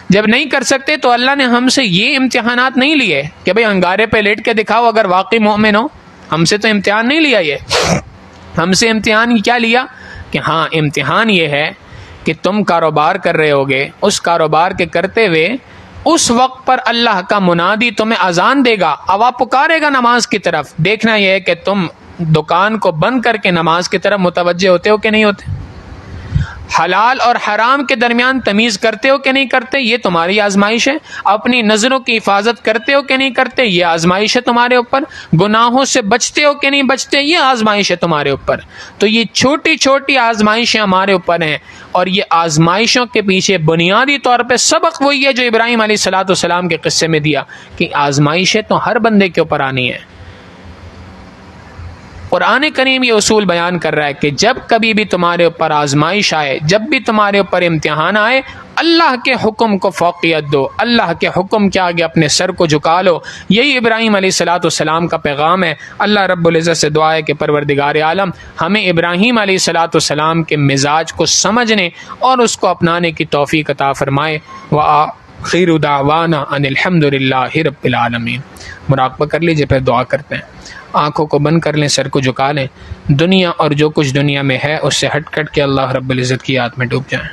S1: جب نہیں کر سکتے تو اللہ نے ہم سے یہ امتحانات نہیں لیے کہ بھئی انگارے پہ لیٹ کے دکھاؤ اگر واقعی مومن ہو۔ ہم سے تو امتحان نہیں لیا، یہ ہم سے امتحان کیا لیا کہ ہاں امتحان یہ ہے کہ تم کاروبار کر رہے ہوگے، اس کاروبار کے کرتے ہوئے اس وقت پر اللہ کا منادی تمہیں اذان دے گا، آواز پکارے گا نماز کی طرف، دیکھنا یہ ہے کہ تم دکان کو بند کر کے نماز کی طرف متوجہ ہوتے ہو کہ نہیں ہوتے، حلال اور حرام کے درمیان تمیز کرتے ہو کہ نہیں کرتے، یہ تمہاری آزمائش ہے، اپنی نظروں کی حفاظت کرتے ہو کہ نہیں کرتے، یہ آزمائش ہے تمہارے اوپر، گناہوں سے بچتے ہو کہ نہیں بچتے، یہ آزمائش ہے تمہارے اوپر۔ تو یہ چھوٹی چھوٹی آزمائشیں ہمارے اوپر ہیں، اور یہ آزمائشوں کے پیچھے بنیادی طور پہ سبق وہی ہے جو ابراہیم علیہ الصلوۃ والسلام کے قصے میں دیا کہ آزمائشیں تو ہر بندے کے اوپر آنی ہے۔ قرآن کریم یہ اصول بیان کر رہا ہے کہ جب کبھی بھی تمہارے اوپر آزمائش آئے، جب بھی تمہارے اوپر امتحان آئے، اللہ کے حکم کو فوقیت دو، اللہ کے حکم کے آگے اپنے سر کو جھکا لو۔ یہی ابراہیم علیہ الصلوۃ والسلام کا پیغام ہے۔ اللہ رب العزت سے دعا ہے کہ پروردگار عالم ہمیں ابراہیم علیہ الصلوۃ والسلام کے مزاج کو سمجھنے اور اس کو اپنانے کی توفیق عطا فرمائے۔ وآخر دعوانا ان الحمد للہ رب العالمین۔ مراقبہ کر لیجیے، پھر دعا کرتے ہیں۔ آنکھوں کو بند کر لیں، سر کو جھکا لیں، دنیا اور جو کچھ دنیا میں ہے اس سے ہٹ کٹ کے اللہ رب العزت کی یاد میں ڈوب جائیں۔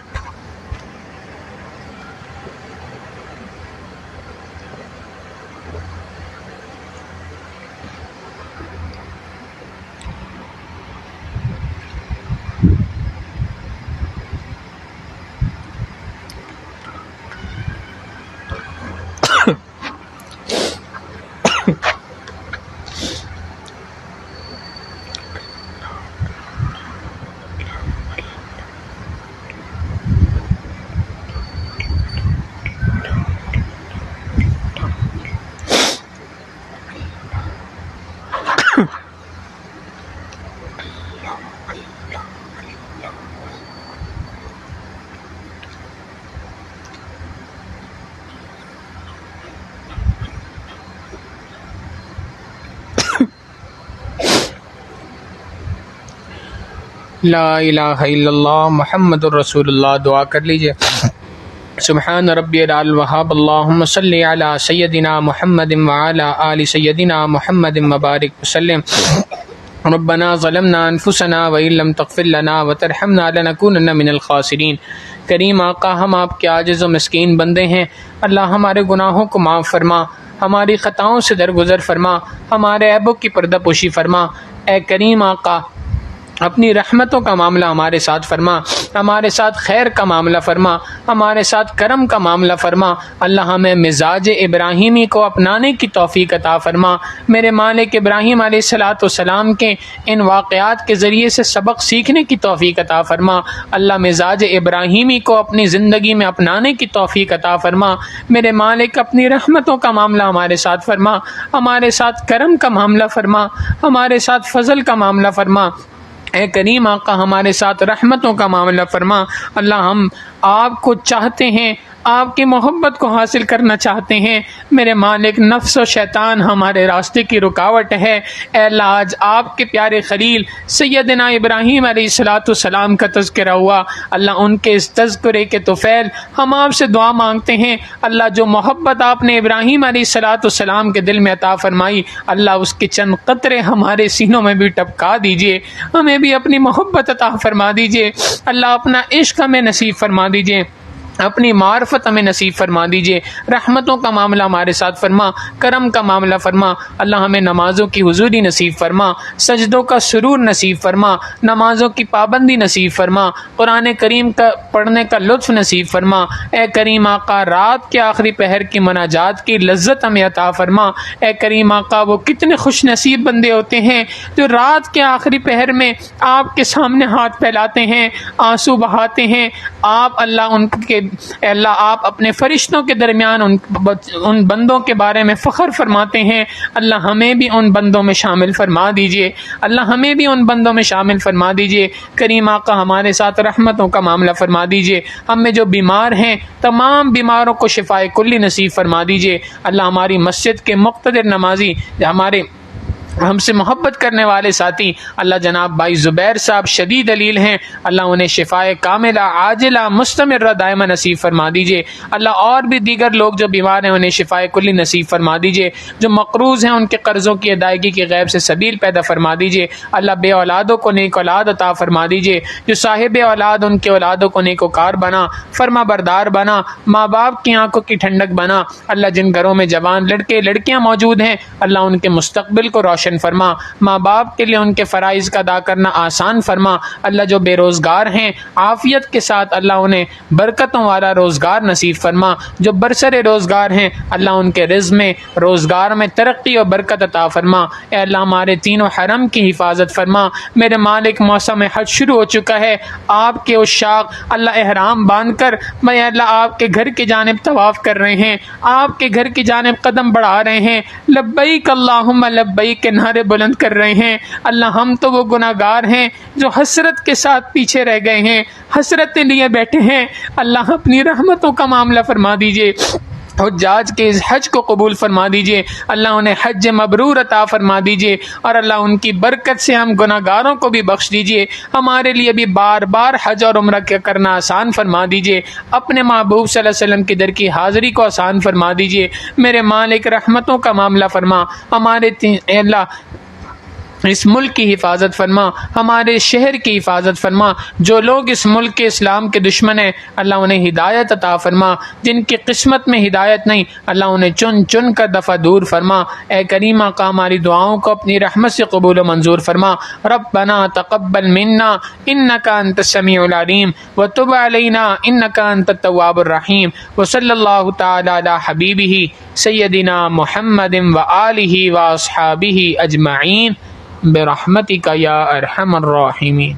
S1: لا الہ الا اللہ محمد الرسول اللہ۔ دعا کر لیجئے۔ سبحان ربی العلی الوہاب، اللہم صلی علی سیدنا محمد وعلی آل سیدنا محمد مبارک وسلم۔ ربنا ظلمنا انفسنا وإن لم تغفر لنا وترحمنا لنکونن من الخاسرین۔ کریم آقا، ہم آپ کے عاجز و مسکین بندے ہیں، اللہ ہمارے گناہوں کو معاف فرما، ہماری خطاؤں سے درگزر فرما، ہمارے عیبوں کی پردہ پوشی فرما۔ اے کریم آقا، اپنی رحمتوں کا معاملہ ہمارے ساتھ فرما، ہمارے ساتھ خیر کا معاملہ فرما، ہمارے ساتھ کرم کا معاملہ فرما۔ اللہ ہمیں مزاج ابراہیمی کو اپنانے کی توفیق عطا فرما۔ میرے مالک ابراہیم علیہ الصلوۃ والسلام کے ان واقعات کے ذریعے سے سبق سیکھنے کی توفیق عطا فرما۔ اللہ مزاج ابراہیمی کو اپنی زندگی میں اپنانے کی توفیق عطا فرما۔ میرے مالک اپنی رحمتوں کا معاملہ ہمارے ساتھ فرما، ہمارے ساتھ کرم کا معاملہ فرما، ہمارے ساتھ فضل کا معاملہ فرما۔ اے کریم آقا، ہمارے ساتھ رحمتوں کا معاملہ فرما۔ اللہ ہم آپ کو چاہتے ہیں، آپ کی محبت کو حاصل کرنا چاہتے ہیں۔ میرے مالک، نفس و شیطان ہمارے راستے کی رکاوٹ ہے۔ اے اللہ، آج آپ کے پیارے خلیل سیدنا ابراہیم علیہ الصلوۃ والسلام کا تذکرہ ہوا، اللہ ان کے اس تذکرے کے طفیل ہم آپ سے دعا مانگتے ہیں۔ اللہ، جو محبت آپ نے ابراہیم علیہ الصلوۃ والسلام کے دل میں عطا فرمائی، اللہ اس کے چند قطرے ہمارے سینوں میں بھی ٹپکا دیجئے، ہمیں بھی اپنی محبت عطا فرما دیجئے۔ اللہ، اپنا عشق ہمیں نصیب فرما دیجئے، اپنی معرفت ہمیں نصیب فرما دیجئے۔ رحمتوں کا معاملہ ہمارے ساتھ فرما، کرم کا معاملہ فرما۔ اللہ ہمیں نمازوں کی حضوری نصیب فرما، سجدوں کا سرور نصیب فرما، نمازوں کی پابندی نصیب فرما، قرآن کریم کا پڑھنے کا لطف نصیب فرما۔ اے کریم آقا، رات کے آخری پہر کی مناجات کی لذت ہمیں عطا فرما۔ اے کریم آقا، وہ کتنے خوش نصیب بندے ہوتے ہیں جو رات کے آخری پہر میں آپ کے سامنے ہاتھ پھیلاتے ہیں، آنسو بہاتے ہیں، آپ اللہ آپ اپنے فرشتوں کے درمیان ان بندوں کے بارے میں فخر فرماتے ہیں، اللہ ہمیں بھی ان بندوں میں شامل فرما دیجئے، اللہ ہمیں بھی ان بندوں میں شامل فرما دیجئے۔ کریم آقا ہمارے ساتھ رحمتوں کا معاملہ فرما دیجئے، ہم میں جو بیمار ہیں تمام بیماروں کو شفائے کلی نصیب فرما دیجئے۔ اللہ ہماری مسجد کے مقتدر نمازی، ہم سے محبت کرنے والے ساتھی، اللہ جناب بھائی زبیر صاحب شدید دلیل ہیں، اللہ انہیں شفائے کاملہ عاجلہ مستمرہ دائمہ نصیب فرما دیجئے۔ اللہ اور بھی دیگر لوگ جو بیمار ہیں انہیں شفائے کلی نصیب فرما دیجئے، جو مقروض ہیں ان کے قرضوں کی ادائیگی کی غیب سے سبیل پیدا فرما دیجئے۔ اللہ بے اولادوں کو نیک اولاد عطا فرما دیجئے، جو صاحب اولاد ان کے اولادوں کو نیکوکار بنا، فرما بردار بنا، ماں باپ کی آنکھوں کی ٹھنڈک بنا۔ اللہ جن گھروں میں جوان لڑکے لڑکیاں موجود ہیں اللہ ان کے مستقبل کو روشن فرما، ماں باپ کے لیے ان کے فرائض کا ادا کرنا آسان فرما۔ اللہ جو بے روزگار ہیں عافیت کے ساتھ اللہ انہیں برکتوں والا روزگار نصیب فرما، جو برسر روزگار ہیں اللہ ان کے رزق میں روزگار میں ترقی اور برکت عطا فرما۔ اے اللہ ہمارے تینوں حرم کی حفاظت فرما۔ میرے مالک موسم حج شروع ہو چکا ہے، آپ کے عشاق اللہ احرام باندھ کر میں اللہ آپ کے گھر کی جانب طواف کر رہے ہیں، آپ کے گھر کی جانب قدم بڑھا رہے ہیں، لبیک اللہم لبیک کے نعرے بلند کر رہے ہیں۔ اللہ ہم تو وہ گناہ گار ہیں جو حسرت کے ساتھ پیچھے رہ گئے ہیں، حسرتیں لیے بیٹھے ہیں، اللہ اپنی رحمتوں کا معاملہ فرما دیجئے، حجاج کے اس حج کو قبول فرما دیجئے، اللہ انہیں حج مبرور عطا فرما دیجئے، اور اللہ ان کی برکت سے ہم گناہ گاروں کو بھی بخش دیجئے، ہمارے لیے بھی بار بار حج اور عمرہ کرنا آسان فرما دیجئے، اپنے محبوب صلی اللہ علیہ وسلم کی در کی حاضری کو آسان فرما دیجئے۔ میرے مالک رحمتوں کا معاملہ فرما، ہمارے اللہ اس ملک کی حفاظت فرما، ہمارے شہر کی حفاظت فرما، جو لوگ اس ملک کے اسلام کے دشمن ہیں اللہ انہیں ہدایت عطا فرما، جن کی قسمت میں ہدایت نہیں اللہ انہیں چن چن کر دفع دور فرما۔ اے کریم آقا ہماری دعاؤں کو اپنی رحمت سے قبول و منظور فرما۔ ربنا تقبل منا انک انت السمیع العلیم وتب علینا انک انت التواب الرحیم، وصلی اللہ تعالی علی حبیبہ سیدنا محمد وآلہ واصحابہ اجمعین برحمتک یا ارحم الراحمین۔